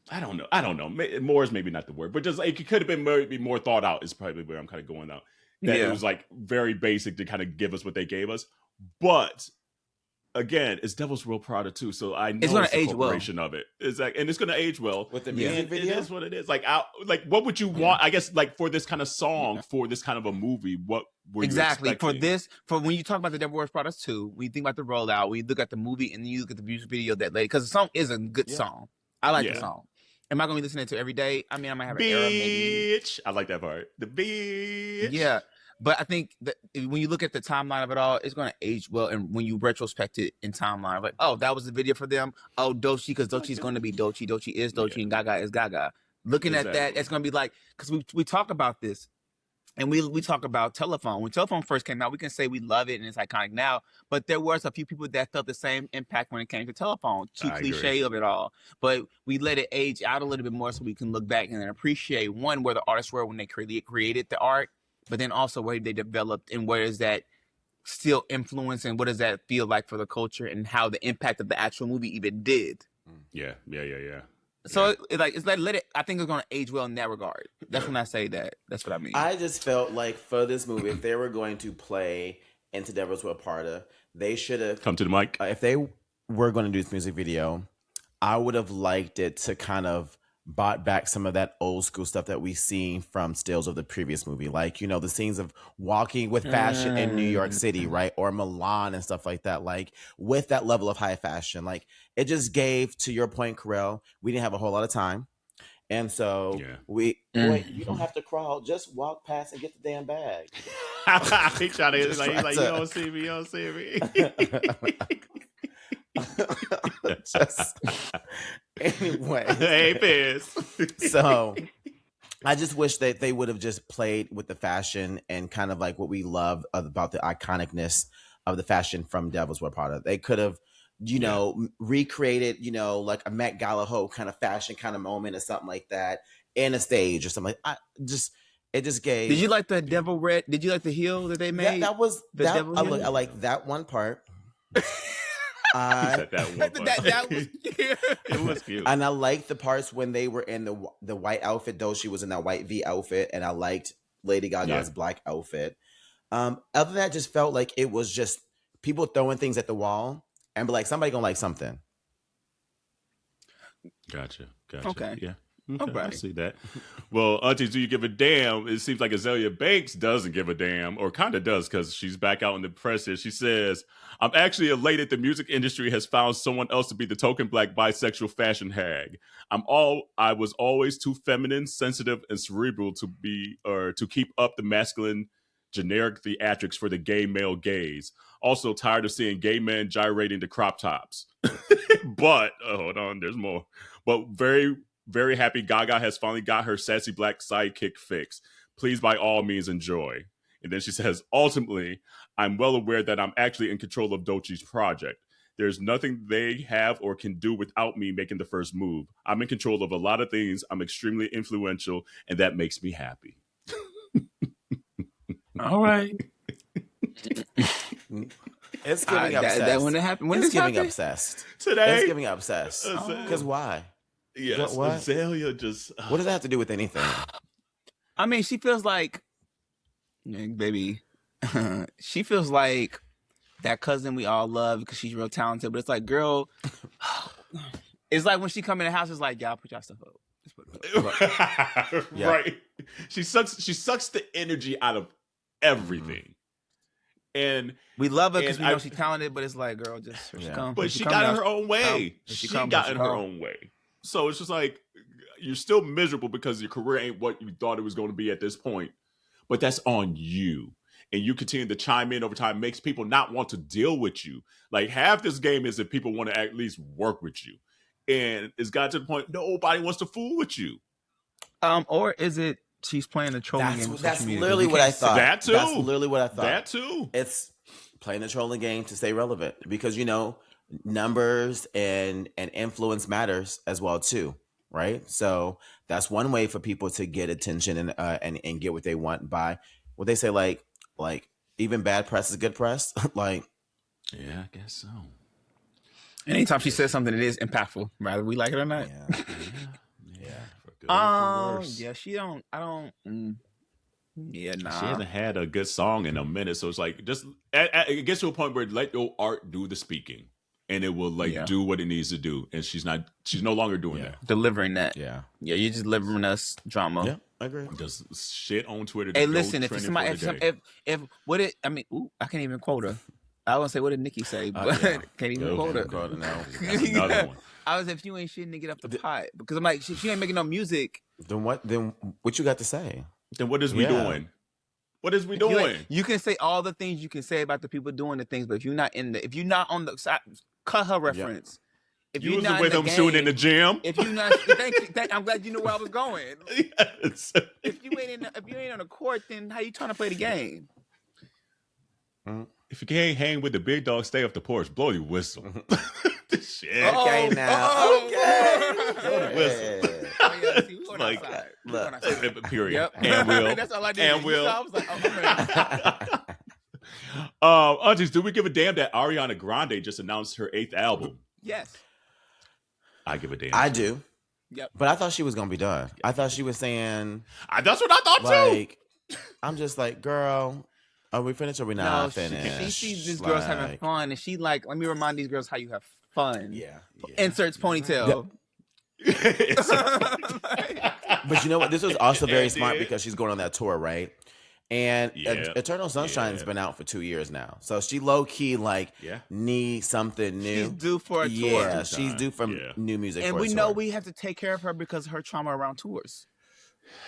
I don't know. More is maybe not the word, but just like, it could have been maybe more thought out. Is probably where I'm kind of going now. That it was like very basic to kind of give us what they gave us, but again, it's Devil's Real Prada too, so I know it's going to age well. Of it is like, and it's going to age well with the music video. It is what it is. Like, what would you want? I guess, like, for this kind of song, for this kind of a movie, what were you expecting? For when you talk about the Devil Wears Prada 2, we think about the rollout, we look at the movie, and you look at the music video that lady, because the song is a good song. I like the song. Am I going to be listening to it every day? I mean, I might have an era, maybe. I like that part. The bitch. Yeah. But I think that when you look at the timeline of it all, it's going to age well. And when you retrospect it in timeline, like, oh, that was the video for them. Oh, Doechii, because Doechii is going to be Doechii. Doechii is Doechii, and Gaga is Gaga. Looking at that, it's going to be like, because we talk about this, and we talk about Telephone. When Telephone first came out, we can say we love it and it's iconic now. But there was a few people that felt the same impact when it came to Telephone. Too cliche of it all. But we let it age out a little bit more so we can look back and then appreciate, one, where the artists were when they created the art, but then also where they developed and where is that still influence and what does that feel like for the culture and how the impact of the actual movie even did. Yeah. So it's like let it. I think it's going to age well in that regard. That's when I say that. That's what I mean. I just felt like for this movie, if they were going to play into Devil's Real Prada, they should have come to the mic. If they were going to do this music video, I would have liked it to kind of brought back some of that old school stuff that we seen from stills of the previous movie, like, the scenes of walking with fashion in New York City, right, or Milan and stuff like that, like with that level of high fashion. Like, it just gave, to your point, Kerel, we didn't have a whole lot of time, and so wait, you don't have to crawl, just walk past and get the damn bag. He's trying to, he's like, you don't see me. Just, anyway, hey, Piss. So I just wish that they would have just played with the fashion and kind of like what we love about the iconicness of the fashion from Devil's Wear Prada. They could have, recreated, like a Met Gala kind of fashion kind of moment or something like that in a stage or something. It just gave. Did you like the Devil Red? Did you like the heel that they made? That was the that. Devil I like that one part. That was cute. It was cute. And I liked the parts when they were in the white outfit. Doechii was in that white V outfit, and I liked Lady Gaga's black outfit. Other than that, just felt like it was just people throwing things at the wall and be like, somebody gonna like something. Gotcha. Okay. Yeah. Okay. I see that. Well, Auntie, do you give a damn? It seems like Azealia Banks doesn't give a damn, or kind of does, because she's back out in the press here. She says, I'm actually elated the music industry has found someone else to be the token black bisexual fashion hag. I was always too feminine, sensitive, and cerebral to keep up the masculine generic theatrics for the gay male gaze. Also tired of seeing gay men gyrating to crop tops. But, hold on, there's more. But very, very happy Gaga has finally got her sassy black sidekick fix. Please, by all means, enjoy. And then she says, ultimately, I'm well aware that I'm actually in control of Doechii's project. There's nothing they have or can do without me making the first move. I'm in control of a lot of things. I'm extremely influential, and that makes me happy. All right. It's giving obsessed. That when it happened, when it's this giving happened? Obsessed. Today? It's giving obsessed. Because why? Yes, what? Azealia just... What does that have to do with anything? I mean, she feels like, baby, she feels like that cousin we all love because she's real talented. But it's like, girl, it's like when she come in the house, it's like, y'all put y'all stuff up. Just put it up. Yeah. Right. She sucks the energy out of everything. And we love her because we know she's talented, but it's like, girl, just she come. But she got in her own way. She got in her own way. So it's just like, you're still miserable because your career ain't what you thought it was going to be at this point. But that's on you. And you continue to chime in over time makes people not want to deal with you. Like, half this game is if people want to at least work with you. And it's got to the point nobody wants to fool with you. Or is it she's playing the trolling game? That's literally what I thought. That too. That's literally what I thought. That too. It's playing the trolling game to stay relevant because, you know, numbers and influence matters as well too, right? So that's one way for people to get attention and get what they want by what they say, like even bad press is good press. Like, yeah, I guess so. Anytime she says something that is impactful, whether we like it or not. Yeah, she don't. I don't. Yeah, nah. She hasn't had a good song in a minute, so it's like just it gets to a point where let your art do the speaking, and it will do what it needs to do. And she's no longer doing that, delivering that. Yeah, you're just delivering us drama. Yeah, I agree. Just shit on Twitter. Hey, listen, if somebody, I can't even quote her. I was gonna say what did Nikki say, but can't even quote her. That's another one. I was if you ain't shitting to get up the pot because I'm like she ain't making no music. Then what? Then what you got to say? Then what is we doing? What is we doing? You can say all the things you can say about the people doing the things, but if you're not on the side, cut her reference. If you you're was not with them shooting in the gym. If you're not, thank you. I'm glad you knew where I was going. Yes. If you ain't on the court, then how you trying to play the game? If you can't hang with the big dog, stay off the porch. Blow your whistle. Shit. Okay, now. Okay. Blow the whistle. Period. Yep. And will. That's all I did. And will. I was like, Aunties, do we give a damn that Ariana Grande just announced her 8th album? Yes. I give a damn. I do. Yep. But I thought she was gonna be done. I thought she was saying. That's what I thought too. I'm just like, girl, are we finished or we not finished? She sees these girls having fun, and she like, let me remind these girls how you have fun. Yeah. Inserts ponytail. But you know what? This was also very smart because she's going on that tour, right? And Eternal Sunshine's been out for 2 years now. So she low-key needs something new. She's due for a tour. Yeah, she's due for new music. And we know we have to take care of her because of her trauma around tours.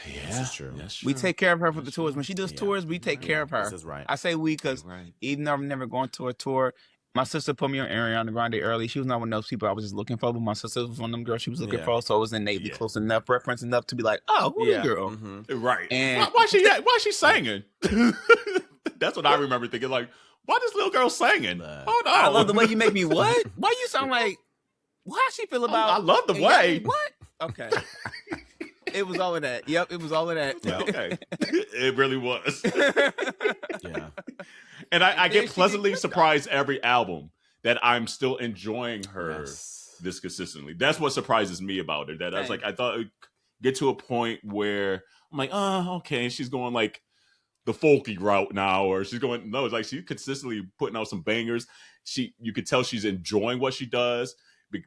Yeah, that's true. We take care of her for the tours. When she does tours, we take care of her. This is right. I say we because even though I've never gone to a tour, my sister put me on Ariana Grande early. She was not one of those people I was just looking for, but my sister was one of them girls she was looking for, so it was innately close enough, reference enough to be like, oh, who the girl? Mm-hmm. Right. And why she singing? That's what I remember thinking, like, why this little girl singing? Hold on. I love the way you make me what? Why you sound like, how she feel about? I love the way. What? Okay. It was all of that. Yep, it was all of that. Yeah, okay. It really was. Yeah. And I get pleasantly surprised every album that I'm still enjoying her this consistently. That's what surprises me about her. That I was like, I thought it would get to a point where I'm like, oh, okay, she's going like the folky route now, or she's going, no, it's like she's consistently putting out some bangers. You could tell she's enjoying what she does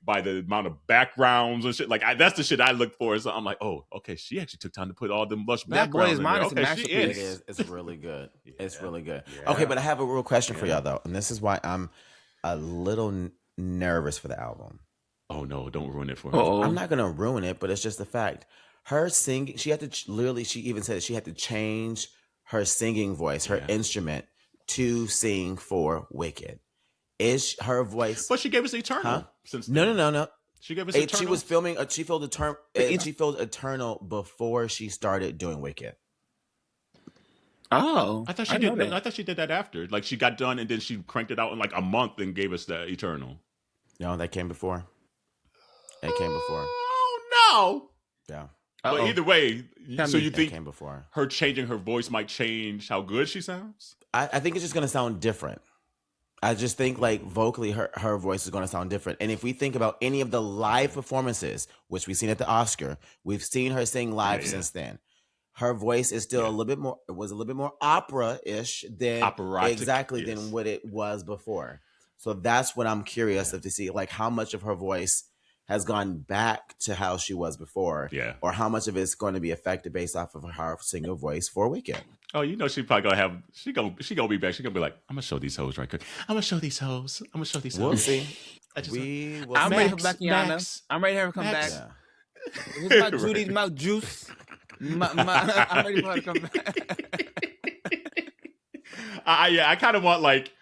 by the amount of backgrounds and shit. Like that's the shit I look for. So I'm like, oh, okay, she actually took time to put all them lush backgrounds in there. Okay, she is. It is. It's really good. It's really good. Yeah. Okay, but I have a real question for y'all though, and this is why I'm a little nervous for the album. Oh no, don't ruin it for me. I'm not gonna ruin it, but it's just the fact. Her singing, she had to literally. She even said she had to change her singing voice, her instrument, to sing for Wicked. Is her voice? But she gave us Eternal. Huh? Since no. She gave us Eternal. She was filming. She filmed Eternal before she started doing Wicked. Oh, I thought I she know did. that. I thought she did that after. Like she got done and then she cranked it out in like a month and gave us the Eternal. No, that came before. It came before. Oh no! Yeah. But either way, Tell so me. you It think came before. her changing her voice might change how good she sounds? I think it's just gonna sound different. I just think like vocally her voice is going to sound different. And if we think about any of the live performances, which we've seen at the Oscar, we've seen her sing live since then. Her voice is still a little bit more, it was a little bit more opera-ish than Operatic, exactly yes. than what it was before. So that's what I'm curious of to see, like how much of her voice has gone back to how she was before, or how much of it's going to be affected based off of her single voice for Weekend. Oh, you know, she probably gonna have she gonna be back. She gonna be like, I'm gonna show these hoes right quick. I'm gonna show these hoes. I'm gonna show these hoes. We'll see. I'm ready for Black Rihanna. I'm ready for her to come back. This is my Judy's mouth juice. I'm ready for her to come back. I kind of want like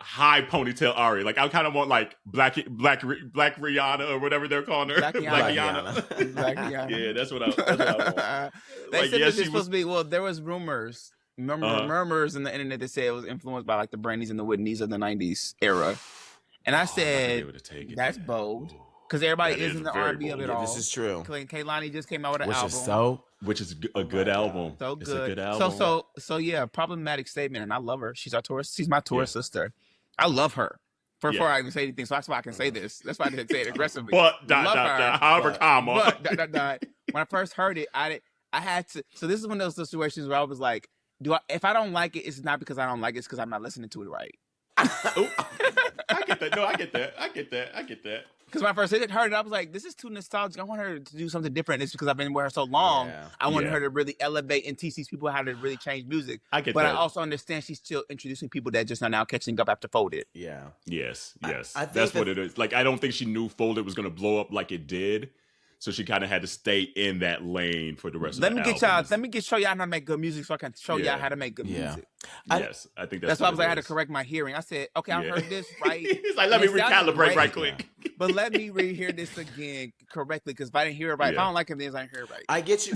high ponytail Ari. Like I kind of want like black Rihanna or whatever they're calling her. Black Rihanna. Black Rihanna. Yeah, that's what I want. They like, said that it's supposed to be. Well, there was rumors. Murmurs in the internet that said it was influenced by like the Brandys and the Whitneys of the '90s era. And I said that's bold because everybody is in the R&B of it all. This is true. Kaylani just came out with an album, which is a good album. So good. It's a good album. So yeah, problematic statement, and I love her. She's our tourist. She's my tourist sister. I love her. Before I even say anything, so that's why I can say this. That's why I didn't say it aggressively. But comma. But when I first heard it, I had to. So this is one of those situations where I was like, if I don't like it, it's not because I don't like it. It's because I'm not listening to it right. I get that. No, I get that. Because when I first heard it, I was like, this is too nostalgic. I want her to do something different. It's because I've been with her so long. Yeah. I wanted her to really elevate and teach these people how to really change music. But I also understand she's still introducing people that just are now catching up after Folded. Yeah. Yes. That's what it is. Like, I don't think she knew Folded was going to blow up like it did. So she kind of had to stay in that lane for the rest of the album. Let me show y'all how to make good music so I can show y'all how to make good music. Yes, I think that's why I was like, I had to correct my hearing. I said, okay, I heard this right. He's like, let me recalibrate right quick. But let me rehear this again correctly, because if I didn't hear it right, if I don't like it, then I didn't hear it right. I get you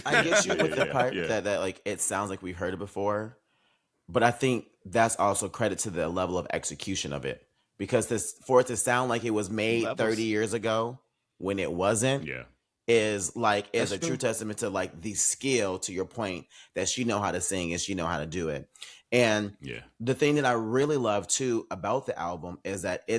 with the part that like it sounds like we heard it before, but I think that's also credit to the level of execution of it, because for it to sound like it was made 30 years ago when it wasn't. Is a true testament to like the skill, to your point, that she know how to sing and she know how to do it. And the thing that I really love too about the album is that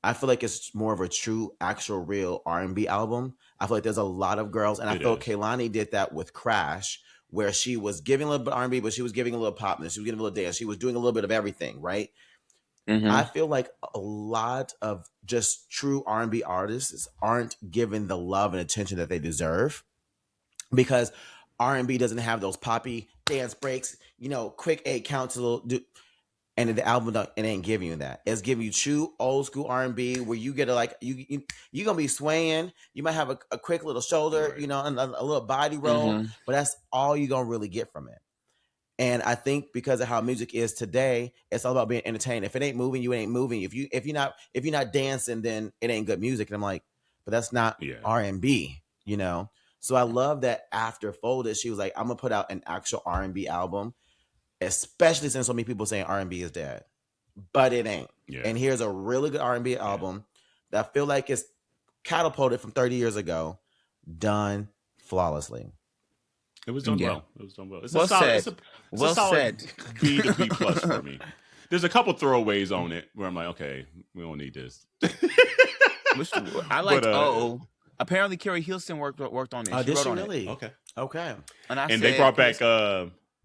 I feel like it's more of a true, actual, real R&B album. I feel like there's a lot of girls, and I feel Kehlani did that with Crash, where she was giving a little bit of R&B, but she was giving a little pop, and she was giving a little dance. She was doing a little bit of everything, right? Mm-hmm. I feel like a lot of just true R&B artists aren't given the love and attention that they deserve, because R&B doesn't have those poppy dance breaks, quick 8 counts, and the album it ain't giving you that. It's giving you true old school R&B where you get you're gonna be swaying. You might have a quick little shoulder, and a little body roll, but that's all you're gonna really get from it. And I think because of how music is today, it's all about being entertained. If it ain't moving, you ain't moving. If you're not dancing, then it ain't good music. And I'm like, but that's not R&B, So I love that after Folded, she was like, I'm gonna put out an actual R&B album, especially since so many people saying R&B is dead, but it ain't. And here's a really good R&B album that I feel like is catapulted from 30 years ago, done flawlessly. It was done well. It's well said. It's a solid B to B plus for me. There's a couple throwaways on it where I'm like, okay, we don't need this. I liked apparently Carrie Hilson worked on it. Did she wrote on really? it. Okay. And they brought back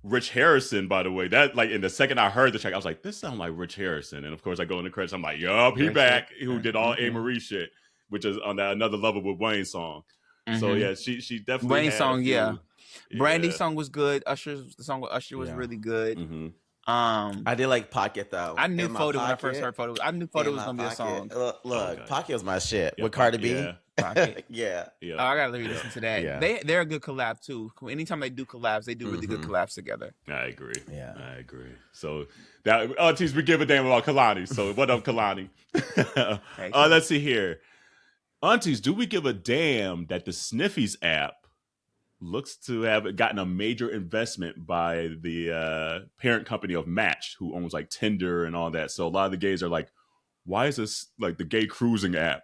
Rich Harrison, by the way. That in the second I heard the track, I was like, this sounds like Rich Harrison. And of course I go in the credits, I'm like, yup, he back. Who did all A. Marie shit, which is on that Another Level with Wayne song. So yeah, she definitely Wayne song, Brandy's Yeah. song was good. The song with Usher was really good. Mm-hmm. I did like Pocket though. I knew Photo when I first heard Photo. I knew Photo was gonna be a song. Look, Pocket was my shit with Cardi B. Yeah. Oh, I gotta listen to that. Yeah. They're a good collab too. Anytime they do collabs, they do really good collabs together. I agree. Yeah, I agree. So that Aunteas, we give a damn about Kehlani. So what up, Kehlani? Let's see here. Aunteas, do we give a damn that the Sniffies app looks to have gotten a major investment by the parent company of Match, who owns like Tinder and all that. So a lot of the gays are like, why is this like the gay cruising app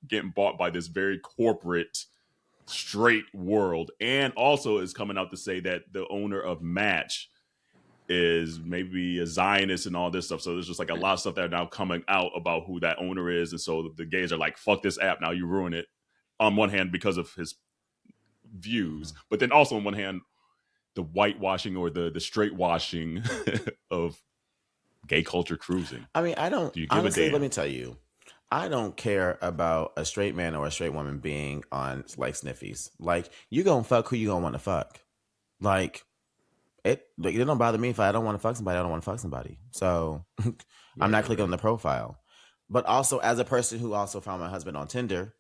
getting bought by this very corporate straight world? And also is coming out to say that the owner of Match is maybe a Zionist and all this stuff. So there's just like a lot of stuff that are now coming out about who that owner is. And so the gays are like, fuck this app, now you ruin it. On one hand, because of his views, but then also on one hand, the whitewashing or the straight washing of gay culture cruising. I mean, I don't, honestly, let me tell you, I don't care about a straight man or a straight woman being on like Sniffies. Like, you gonna fuck who you gonna want to fuck. Like, it don't bother me if I don't want to fuck somebody. I don't want to fuck somebody. So I'm not clicking on the profile. But also, as a person who also found my husband on Tinder,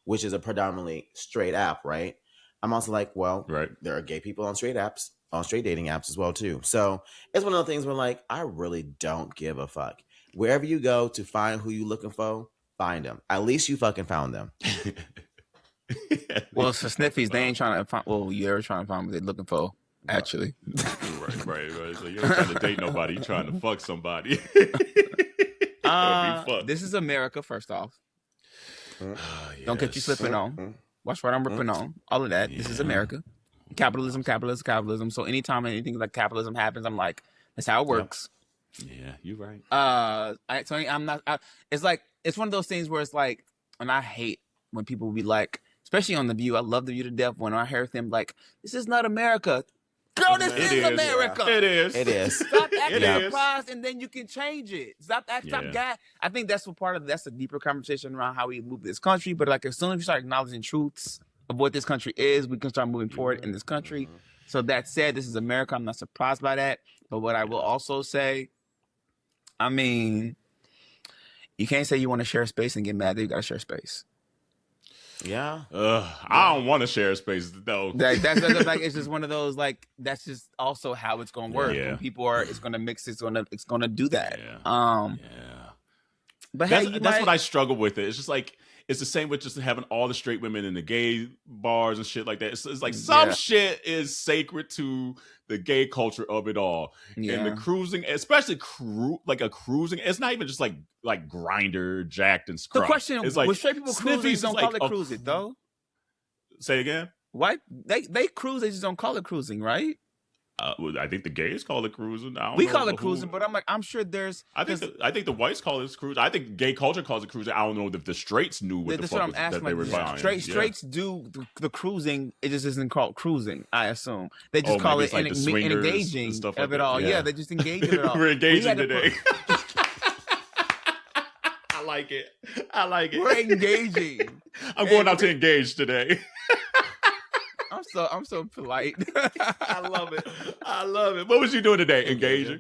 which is a predominantly straight app, right? I'm also like, well, there are gay people on straight apps, on straight dating apps as well too. So it's one of the things where like, I really don't give a fuck. Wherever you go to find who you looking for, find them. At least you fucking found them. Well, for Sniffies, they ain't trying to find. Well, you're trying to find what they're looking for. Actually, right. So you ain't trying to date nobody. You're trying to fuck somebody. This is America. First off, don't get you slipping on. Watch what I'm ripping on. All of that. Yeah. This is America. Capitalism. So anytime anything like capitalism happens, I'm like, that's how it works. Yeah, you're right. I'm not. It's like it's one of those things where it's like, and I hate when people be like, especially on The View. I love The View to death. When I hear them like, this is not America. Girl, this is America. Yeah. It is. Stop acting surprised, and then you can change it. Stop guy. I think that's that's a deeper conversation around how we move this country. But like, as soon as we start acknowledging truths of what this country is, we can start moving forward in this country. So that said, this is America. I'm not surprised by that. But what I will also say, I mean, you can't say you want to share space and get mad that you got to share space. Yeah. I don't want to share space though. That's like, it's just one of those, like, that's just also how it's going to work. When people are, it's going to mix, it's going to do that. But that's what I struggle with. It's just like, it's the same with just having all the straight women in the gay bars and shit like that. It's like some shit is sacred to the gay culture of it all. And the cruising, especially cruising, it's not even just like grinder, jacked and scrubbed. The question is, like, straight people cruising don't call it cruising, though? Say again? Why? They cruise, they just don't call it cruising, right? I think the gays call it cruising. We call it cruising, but I'm sure there's. I think the whites call it cruising. I think gay culture calls it cruising. I don't know if the straights knew what the fuck that they were buying. Straights do the cruising. It just isn't called cruising. I assume they just call it like engaging stuff of it all. Yeah, they just engage in it all. We're engaging today. I like it. We're engaging. I'm going out to engage today. I'm so polite. I love it. What was you doing today? Engaging.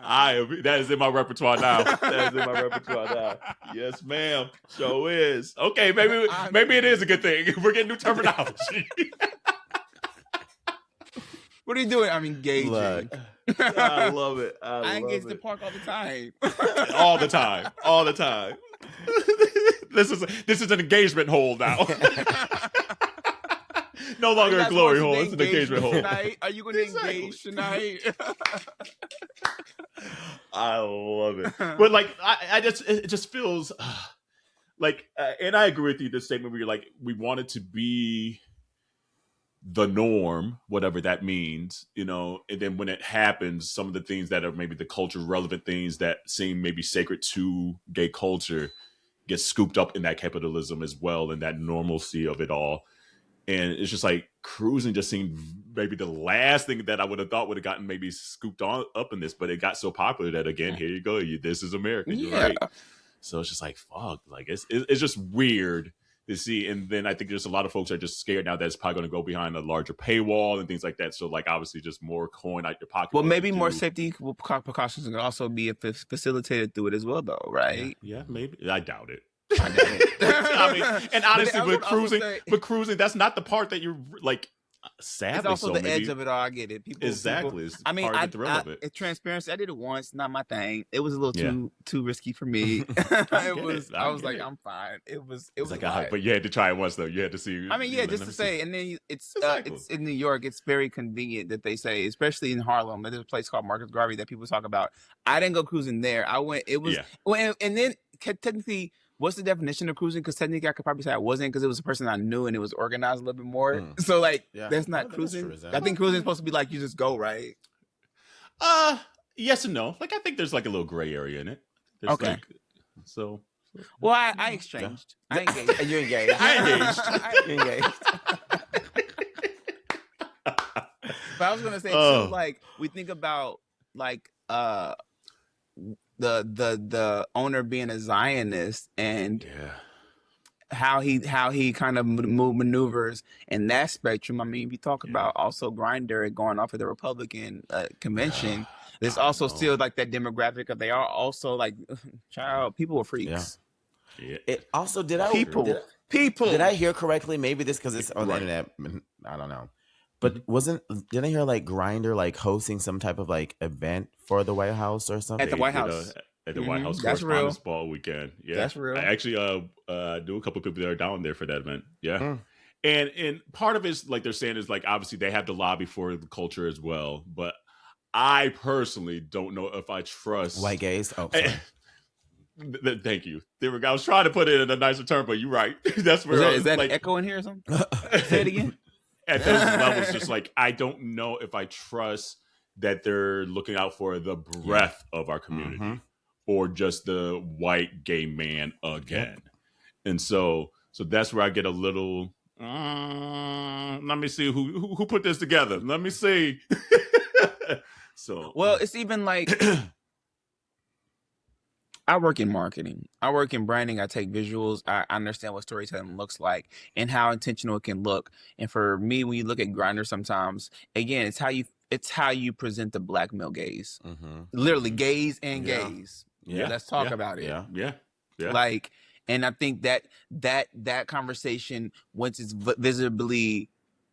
That is in my repertoire now. Yes, ma'am. Sure is. Okay, maybe it is a good thing. We're getting new terminology. What are you doing? I'm engaging. Look, I love it. I engage in the park all the time. All the time. This is an engagement hole now. No longer a glory hole. It's an engagement hole. Are you going to engage tonight? I love it. But like, it just feels like, and I agree with you. This statement where you're like, we want it to be the norm, whatever that means, and then when it happens, some of the things that are maybe the culture relevant things that seem maybe sacred to gay culture get scooped up in that capitalism as well, and that normalcy of it all. And it's just like cruising just seemed maybe the last thing that I would have thought would have gotten maybe scooped up in this, but it got so popular that again, here you go, this is America, you're right. So it's just like, fuck, like it's just weird to see. And then I think there's a lot of folks that are just scared now that it's probably going to go behind a larger paywall and things like that. So like obviously just more coin out your pocket. Well, maybe more safety precautions can also be facilitated through it as well, though, right? Yeah, maybe. I doubt it. I mean, and honestly, with cruising, that's not the part that you're like. sadly, it's also so the maybe edge of it all. I get it. exactly. It's I mean, part of the thrill of it. it's transparency. I did it once, not my thing. It was a little Yeah. too risky for me. I I was get like, it. I'm fine. It was It's a like, vibe. but you had to try it once though. You had to see. I mean, yeah, let just me to see. say, and then Exactly. it's in New York. It's very convenient that they say, especially in Harlem. There's a place called Marcus Garvey that people talk about. I didn't go cruising there. I went. It was Yeah. well, and then technically, what's the definition of cruising? Because technically, I could probably say I wasn't because it was a person I knew and it was organized a little bit more. So like, that's not cruising. I think cruising is supposed to be like you just go, right? Yes and no. Like I think there's like a little gray area in it. There's Okay. Like, so. Well, I exchanged. Yeah. I engaged. You engaged. You engaged. But I was gonna say too, like we think about like the owner being a Zionist and how he kind of maneuvers in that spectrum. I mean, if you talk about also Grande going off of the Republican convention, there's also still like that demographic of they are also like people are freaks. Yeah. It also did I hear correctly? Maybe this because it's on the internet. I don't know. But didn't I hear like Grindr like hosting some type of like event for the White House or something? At the White House. At the White House That's Correspondence real. Ball weekend. Yeah. That's real. I actually knew a couple of people that are down there for that event. Yeah. And part of it is like they're saying is like obviously they have to lobby for the culture as well. But I personally don't know if I trust white gays. Oh, sorry. Thank you. There we go. I was trying to put it in a nicer term, but you're right. That's where is that like, an echo in here or something? Say it again. At those levels, just like I don't know if I trust that they're looking out for the breadth of our community or just the white gay man again. And so that's where I get a little let me see who put this together. Let me see. So well, it's even like I work in marketing. I work in branding. I take visuals. I understand what storytelling looks like and how intentional it can look. And for me, when you look at Grindr, sometimes again, it's how you present the black male gaze. Literally, gays and gays. Yeah, let's talk about it. Yeah. Like, and I think that conversation, once it's visibly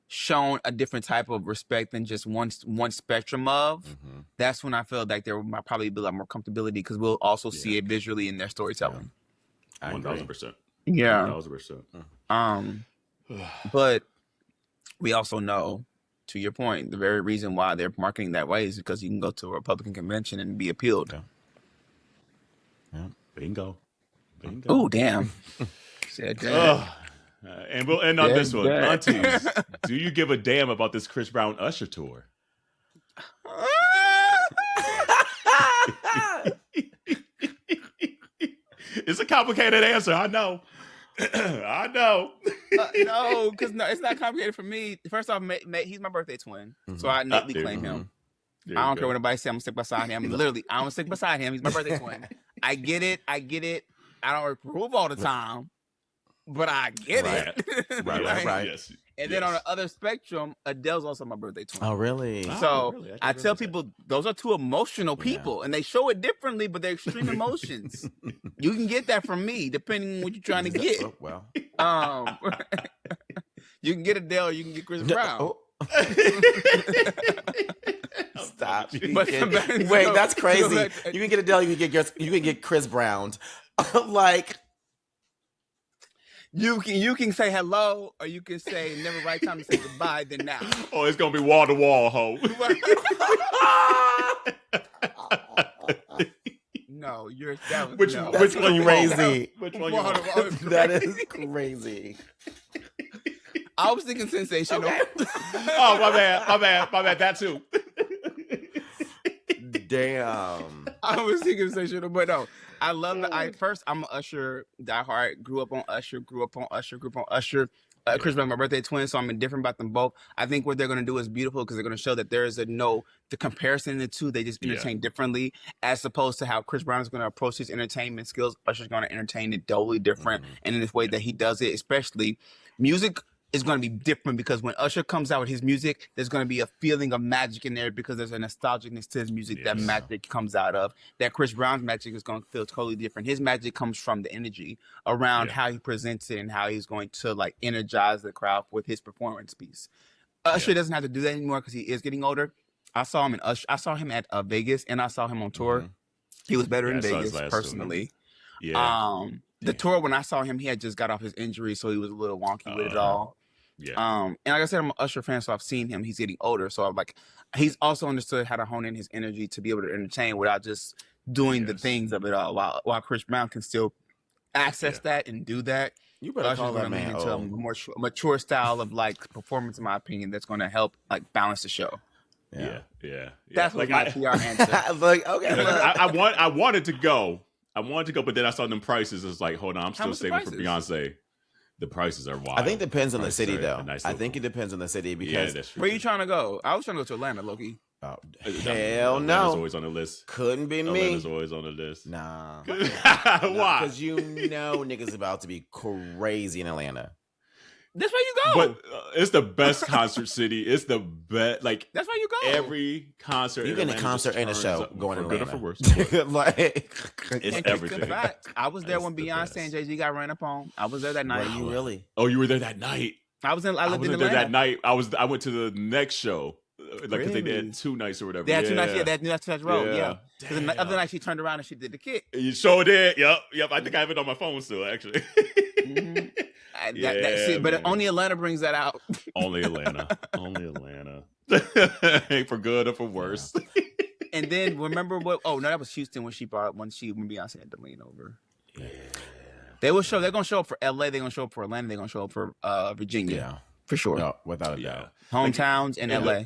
shown a different type of respect than just one spectrum of, that's when I feel like there might probably be a lot more comfortability because we'll also see it visually in their storytelling. 1,000%. Yeah. 1,000%. But we also know, to your point, the very reason why they're marketing that way is because you can go to a Republican convention and be appealed. Yeah. Bingo. Oh, damn. Said that. And we'll end on this one. Aunties, do you give a damn about this Chris Brown Usher tour? It's a complicated answer. I know. I know. No, because it's not complicated for me. First off, he's my birthday twin, so I innately claim him. I don't care what anybody says. I'm gonna stick beside him. Literally, I'm gonna stick beside him. He's my birthday twin. I get it. I don't approve all the time, but I get it. Right. Yes. And then on the other spectrum, Adele's also my birthday twin. Oh, really? So really? I tell people those are two emotional people, and they show it differently, but they're extreme emotions. You can get that from me, depending on what you're trying to get. Oh, well, you can get Adele, you can get Chris Brown. Stop. Wait, that's crazy. You can get Adele, you can get Chris Brown. Like, you can say hello, or you can say never right time to say goodbye than now. Oh, it's gonna be wall to wall, ho. No, which one crazy. Which one you want? That is crazy. I was thinking sensational. Okay. Oh, my bad. That too. Damn. I was thinking sensational, but no. I love it. I'm an Usher diehard. Grew up on Usher. Chris Brown, my birthday twin, so I'm indifferent about them both. I think what they're going to do is beautiful because they're going to show that there is the comparison in the two. They just entertain differently, as opposed to how Chris Brown is going to approach his entertainment skills. Usher's going to entertain it totally different, and in this way that he does it, especially music is going to be different because when Usher comes out with his music, there's going to be a feeling of magic in there because there's a nostalgicness to his music that magic comes out of. That Chris Brown's magic is going to feel totally different. His magic comes from the energy around how he presents it and how he's going to like energize the crowd with his performance piece. Usher doesn't have to do that anymore because he is getting older. I saw him at Vegas, and I saw him on tour. He was better in I saw his Vegas, last personally. tour. Yeah. The tour, when I saw him, he had just got off his injury, so he was a little wonky with it all. Yeah. And like I said, I'm an Usher fan, so I've seen him. He's getting older, so I'm like, he's also understood how to hone in his energy to be able to entertain without just doing the things of it all. While Chris Brown can still access that and do that, You better Usher's call that going to lean man into a more mature style of like performance, in my opinion, that's going to help like balance the show. Yeah. That's like my PR answer. Like, okay, I wanted to go. But then I saw them prices. It's like, hold on, I'm still saving for Beyonce. The prices are wild. I think it depends on the city, though. Nice I think it depends on the city because that's true. Where you trying to go? I was trying to go to Atlanta, Loki. Oh, hell no! Atlanta's always on the list. Couldn't be me. Atlanta's always on the list. Nah. Why? Because you know niggas about to be crazy in Atlanta. That's where you go. But it's the best concert city. It's the best. Like, that's where you go. Every concert. You get a concert and a show going for to good or Atlanta. for worse. Like, it's everything. Fact. I was there when Beyonce and Jay-Z got ran up on. I was there that night. Were you really? Oh, you were there that night. I lived in Atlanta. There that night. I went to the next show. Like, because they did 2 nights or whatever. They had 2 nights. Yeah, that's right. Yeah. Because the other Damn. night she turned around and she did the kick. You sure did. Yep. I think I have it on my phone still, actually. But only Atlanta brings that out. Only Atlanta. For good or for worse. And then remember what? Oh no, that was Houston when Beyonce had to lean over. Yeah. They're gonna show up for LA. They're gonna show up for Atlanta. They're gonna show up for Virginia. Yeah, for sure. No, without a doubt. Hometowns in LA.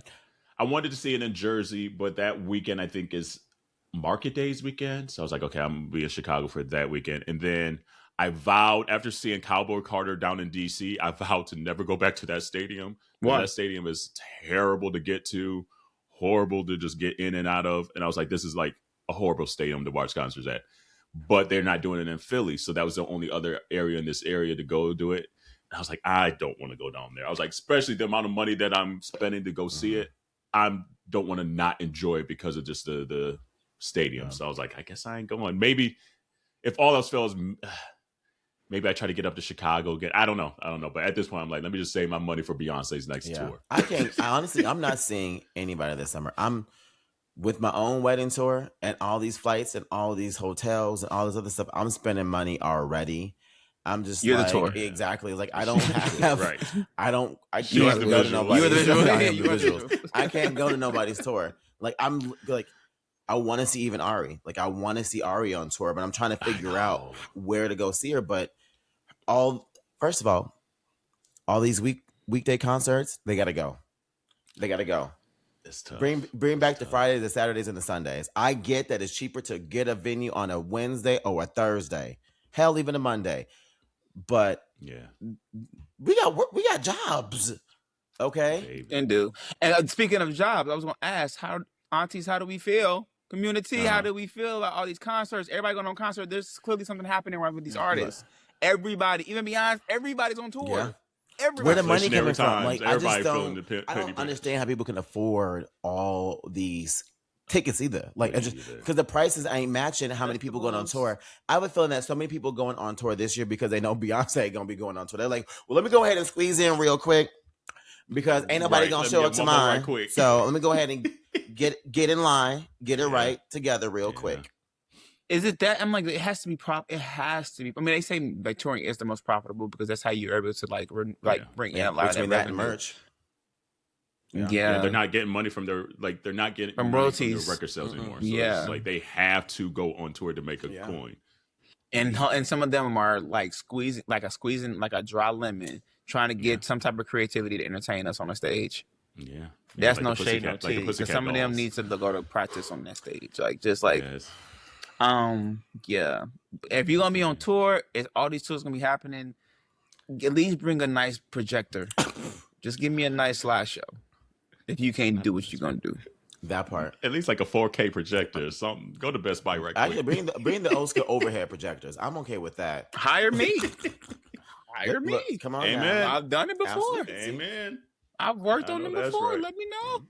I wanted to see it in Jersey, but that weekend I think is Market Days weekend. So I was like, okay, I'm gonna be in Chicago for that weekend. And then I vowed, after seeing Cowboy Carter down in DC, I vowed to never go back to that stadium. Why? That stadium is terrible to get to, horrible to just get in and out of. And I was like, this is like a horrible stadium to watch concerts at. But they're not doing it in Philly. So that was the only other area in this area to go do it. And I was like, I don't want to go down there. I was like, especially the amount of money that I'm spending to go see it, I don't want to not enjoy it because of just the stadium. Yeah. So I was like, I guess I ain't going. Maybe if all else fails, maybe I try to get up to Chicago again. I don't know. But at this point, I'm like, let me just save my money for Beyonce's next tour. Honestly, I'm not seeing anybody this summer. I'm with my own wedding tour and all these flights and all these hotels and all this other stuff. I'm spending money already. I'm just You're like, the tour. Exactly. Like I don't have, right. I can't go to nobody's. You're the visual. I am the visuals. I can't go to nobody's tour. Like I'm like, I want to see even Ari. Like I want to see Ari on tour, but I'm trying to figure out where to go see her. But first of all these weekday concerts, they gotta go. It's tough. Bring back the Fridays, the Saturdays, and the Sundays. I get that it's cheaper to get a venue on a Wednesday or a Thursday. Hell, even a Monday. But we got jobs. Okay. And speaking of jobs, I was gonna ask, Aunties, how do we feel? Community, how do we feel about all these concerts? Everybody going on concert. There's clearly something happening right with these artists. Everybody, even Beyonce, everybody's on tour. Yeah. Everybody. Where the money coming from? Like I Everybody just don't understand how people can afford all these tickets either. Like because the prices ain't matching how many people going on tour. I have a feeling that so many people going on tour this year because they know Beyonce ain't gonna be going on tour. They're like, well, let me go ahead and squeeze in real quick because ain't nobody gonna show up to mine. So let me go ahead and get in line, get it right together real quick. Is it that? I'm like, it has to be It has to be. I mean, they say like touring is the most profitable because that's how you're able to bring in a lot of that and merch. Yeah. They're not getting money from they're not getting from money royalties from their record sales anymore. So it's like they have to go on tour to make a coin. And some of them are like squeezing like a dry lemon, trying to get some type of creativity to entertain us on the stage. Yeah. That's like no shade, no tea. Because some of them need to go to practice on that stage. If you're gonna be on tour, all these tours gonna be happening, at least bring a nice projector. Just give me a nice slideshow. If you can't do what you're gonna do, that part. At least like a 4K projector or something. Go to Best Buy right quick. Actually, bring the old school overhead projectors. I'm okay with that. Hire me. Look, come on, amen. Now. I've done it before. Absolutely. Amen. I've worked on them before. Right. Let me know.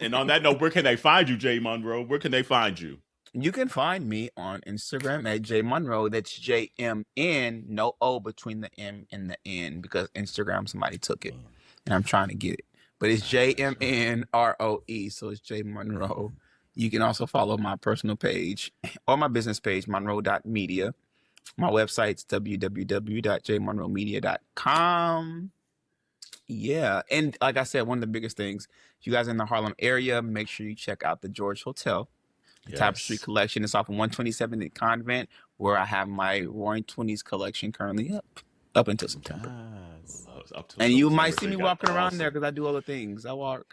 And on that note, where can they find you, Jay Monroe? Where can they find you? You can find me on Instagram at J Monroe. That's JMN, no O between the M and the N because Instagram somebody took it, and I'm trying to get it. but it's JMNROE, so it's J Monroe. You can also follow my personal page or my business page, monroe.media. My website's www.jmonroemedia.com. Yeah, and like I said, one of the biggest things, if you guys are in the Harlem area, make sure you check out the George Hotel. The Tapestry collection is off of 127 in Convent, where I have my Roaring Twenties collection currently up until September. And you might see me walking around there because I do other things. I work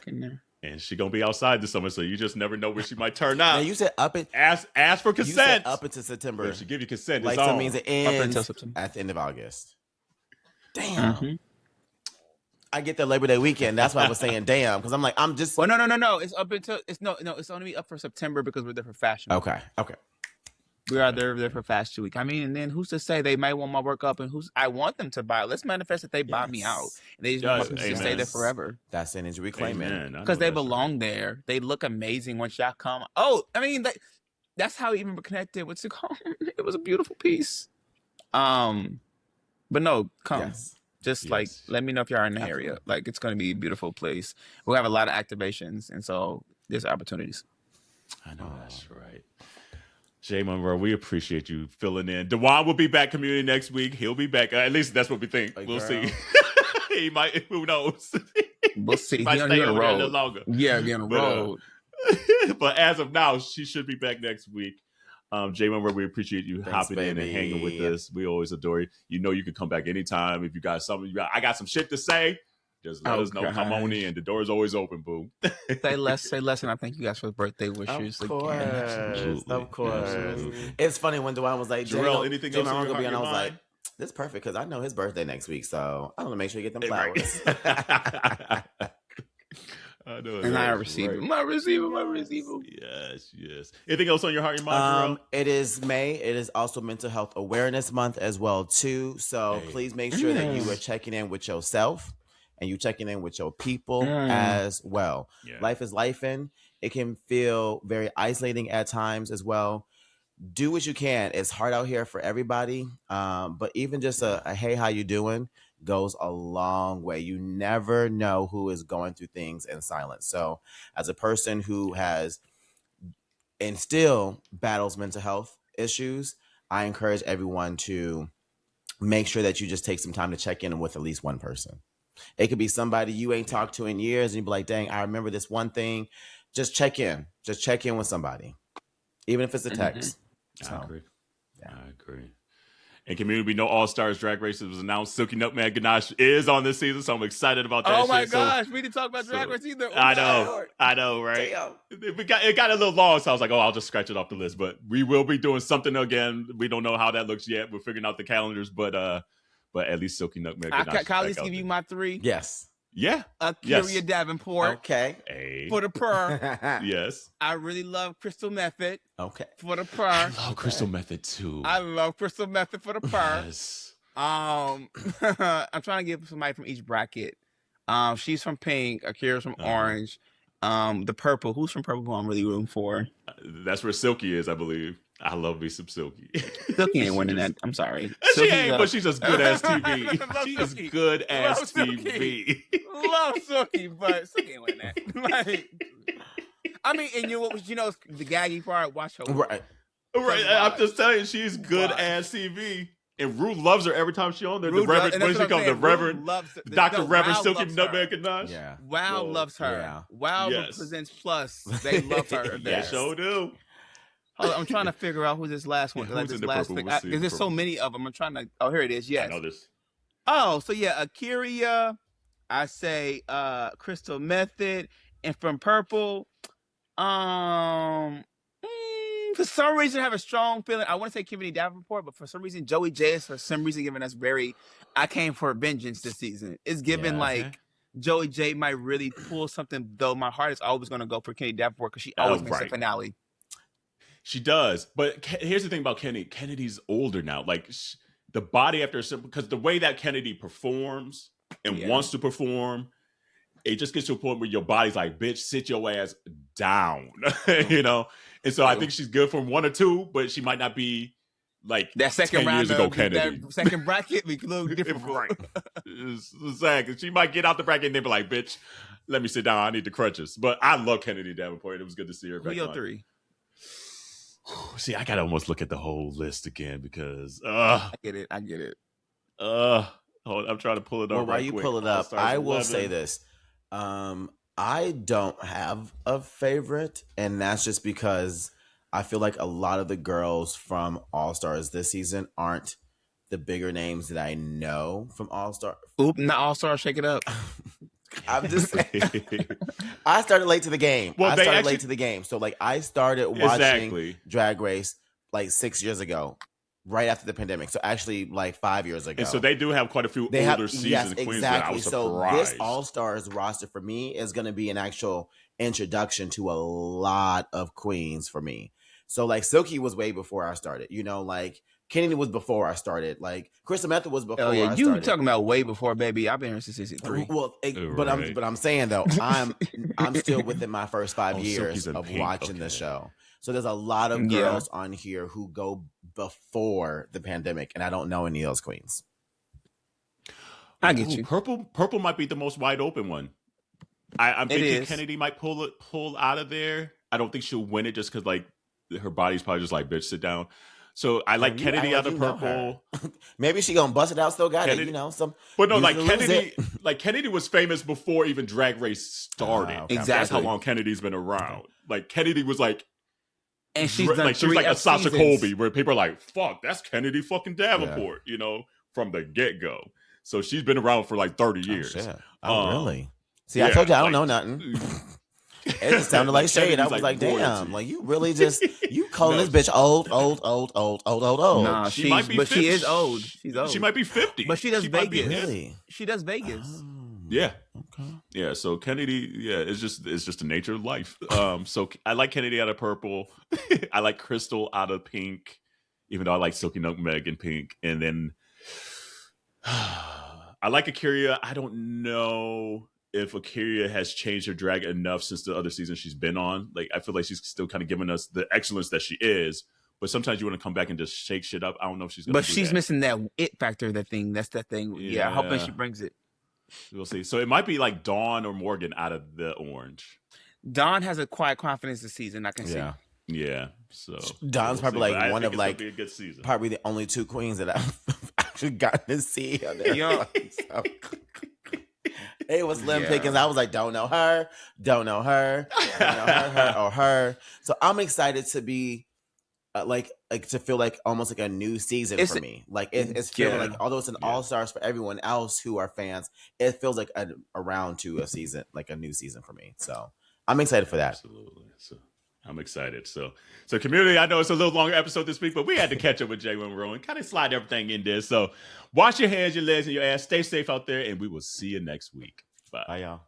in there. And she gonna be outside this summer, so you just never know where she might turn out. Now you said ask for consent. You said up until September. If she give you consent, like it's so on. means it ends up until September. At the end of August. Damn. I get the Labor Day weekend. That's why I was saying damn, because I'm like, I'm just. Well, no. It's up until it's only up for September because we're there for Fashion Week. Okay. We are there for Fashion Week. I mean, and then who's to say they might want my work up, and I want them to buy. Let's manifest that they buy me out, and they just want me to stay there forever. That's energy reclaiming because they belong there. They look amazing once y'all come. Oh, I mean, that's how we even connected with Sucom. It was a beautiful piece. But no, come. Yes. Just like let me know if y'all are in the area. Like it's going to be a beautiful place. We'll have a lot of activations, and so there's opportunities. I know that's right. J Monroe, we appreciate you filling in. Dewan will be back community next week. He'll be back. At least that's what we think. We'll see. He might. Who knows? We'll see. He might stay over there a little longer. Yeah, be on the road. But as of now, she should be back next week. J Monroe, we appreciate you hopping in and hanging with us. We always adore you. You know you can come back anytime if you got something. I got some shit to say. Just let us know. God. Come on in. The door is always open, boo. Say less, and I thank you guys for the birthday wishes. Of course. It's funny when Dwayne was like, Jerrell, anything else on your heart, and I was like, this is perfect because I know his birthday next week, so I want to make sure you get them flowers. I know, and I receive it. I receive it. Yes. Anything else on your heart, your mind, Jerrell? It is May. It is also Mental Health Awareness Month as well, too. So please make sure that you are checking in with yourself. And you checking in with your people as well. Yeah. Life is lifing. It can feel very isolating at times as well. Do what you can. It's hard out here for everybody. But even just a hey, how you doing goes a long way. You never know who is going through things in silence. So as a person who has and still battles mental health issues, I encourage everyone to make sure that you just take some time to check in with at least one person. It could be somebody you ain't talked to in years and you be like, dang, I remember this one thing. Just check in. Just check in with somebody. Even if it's a text. I agree. Yeah. I agree. And community, we know All Stars Drag Race was announced. Silky Nutmeg Ganache is on this season, so I'm excited about that. Oh my gosh, we didn't talk about Drag Race either. Oh, I know, right? It got a little long, so I was like, I'll just scratch it off the list. But we will be doing something again. We don't know how that looks yet. We're figuring out the calendars, but at least Silky Nutmeg Ganache. Can I at least give you my three? Yes. Yeah. Auntea Davenport. Okay. For the purr. Yes. I really love Crystal Method. Okay. For the purr. I love Crystal Method too. I love Crystal Method for the purr. Yes. I'm trying to give somebody from each bracket. She's from Pink. Akira's from Orange. The Purple. Who's from Purple? Who I'm really rooting for. That's where Silky is, I believe. I love me some Silky. Silky ain't winning that. I'm sorry. She ain't, but she's just good ass TV. She is good ass TV. Love Silky, but Silky ain't winning that. I mean, and you know the gaggy part. Watch her. Right. I'm just telling you, she's good ass TV. And Rue loves her every time she's on there. The Reverend, when she comes, the Reverend, Dr. Reverend Silky Nutmeg Ganache. Yeah. Wow loves her. Yeah. Wow presents Plus. They love her. They sure do. I'm trying to figure out who this last one. Like this last thing, because there's so many of them. I'm trying to. Oh, here it is. Yes. I know this. Oh, so yeah, Akira. I say Crystal Method, and from Purple. For some reason, I have a strong feeling. I want to say Communitea Davenport, but for some reason, Joey J is for some reason giving us very. I came for vengeance this season. It's given Joey J might really pull something. Though my heart is always going to go for Communitea Davenport because she always makes the finale. She does, but here's the thing about Kennedy. Kennedy's older now. Like the body after because the way that Kennedy performs and wants to perform, it just gets to a point where your body's like, "Bitch, sit your ass down," you know. And so I think she's good for 1 or 2, but she might not be like that second 10 round years ago of Kennedy. that second bracket be a little different. Right. Exactly. She might get out the bracket and they be like, bitch, let me sit down. I need the crutches. But I love Kennedy Davenport. It was good to see her Who back your on. 3? See, I gotta almost look at the whole list again because I get it. I'm trying to pull it up. Well, while right you quick. pull it up, I will 11. say this. I don't have a favorite, and that's just because I feel like a lot of the girls from All Stars this season aren't the bigger names that I know from All Star. Oop, not All Star, shake it up. I'm just saying. I started late to the game. Well, late to the game. So like I started watching Drag Race like 6 years ago, right after the pandemic. So actually like 5 years ago. And so they do have quite a few older seasoned queens that I was surprised. So this All Stars roster for me is going to be an actual introduction to a lot of queens for me. So like Silky was way before I started. You know, like Kennedy was before I started. Like Crystal Method was before I started. You talking about way before, baby. I've been here since '63. Well, but I'm saying though, I'm still within my first 5 years of watching the show. So there's a lot of girls on here who go before the pandemic, and I don't know any of those queens. I get you. Purple might be the most wide open one. I'm thinking Kennedy might pull out of there. I don't think she'll win it just because like her body's probably just like, bitch, sit down. So I like Kennedy out of Purple. Maybe she gonna bust it out. Still got Kennedy, it, you know. But no, like Kennedy, Kennedy was famous before even Drag Race started. Okay. Exactly. That's how long Kennedy's been around. Like Kennedy was like, and she's done like a Sasha Colby, where people are like, "Fuck, that's Kennedy fucking Davenport," you know, from the get go. So she's been around for like 30 years. Really? See, I told you I don't know nothing. It just sounded like shade. I was like, damn, like you really just you calling this bitch old. Nah, she might be 50. She is old. She's old. She might be 50. But she does Vegas. Really? She does Vegas. Yeah. Okay. Yeah. So Kennedy, it's just the nature of life. So I like Kennedy out of Purple. I like Crystal out of Pink, even though I like Silky Nutmeg in Pink. And then I like Akira. I don't know if Akira has changed her drag enough since the other season she's been on. Like, I feel like she's still kind of giving us the excellence that she is, but sometimes you want to come back and just shake shit up. I don't know if she's going to do that. But she's missing that it factor, that thing. That's that thing. Yeah, hoping she brings it. We'll see. So it might be like Dawn or Morgan out of the orange. Dawn has a quiet confidence this season, I can see. Yeah. So Dawn's probably like one of like be a good season. Probably the only two queens that I've actually gotten to see. Yeah. It was Slim Pickens. I was like, don't know her. Or her. So I'm excited to be like to feel like almost like a new season for me. Like it's feeling like, although it's an All Stars for everyone else who are fans, it feels like a round to a season, like a new season for me. So I'm excited for that. Absolutely. So I'm excited. So community, I know it's a little longer episode this week, but we had to catch up with Jay Monroe and kind of slide everything in there. So wash your hands, your legs, and your ass. Stay safe out there, and we will see you next week. Bye. Bye, y'all.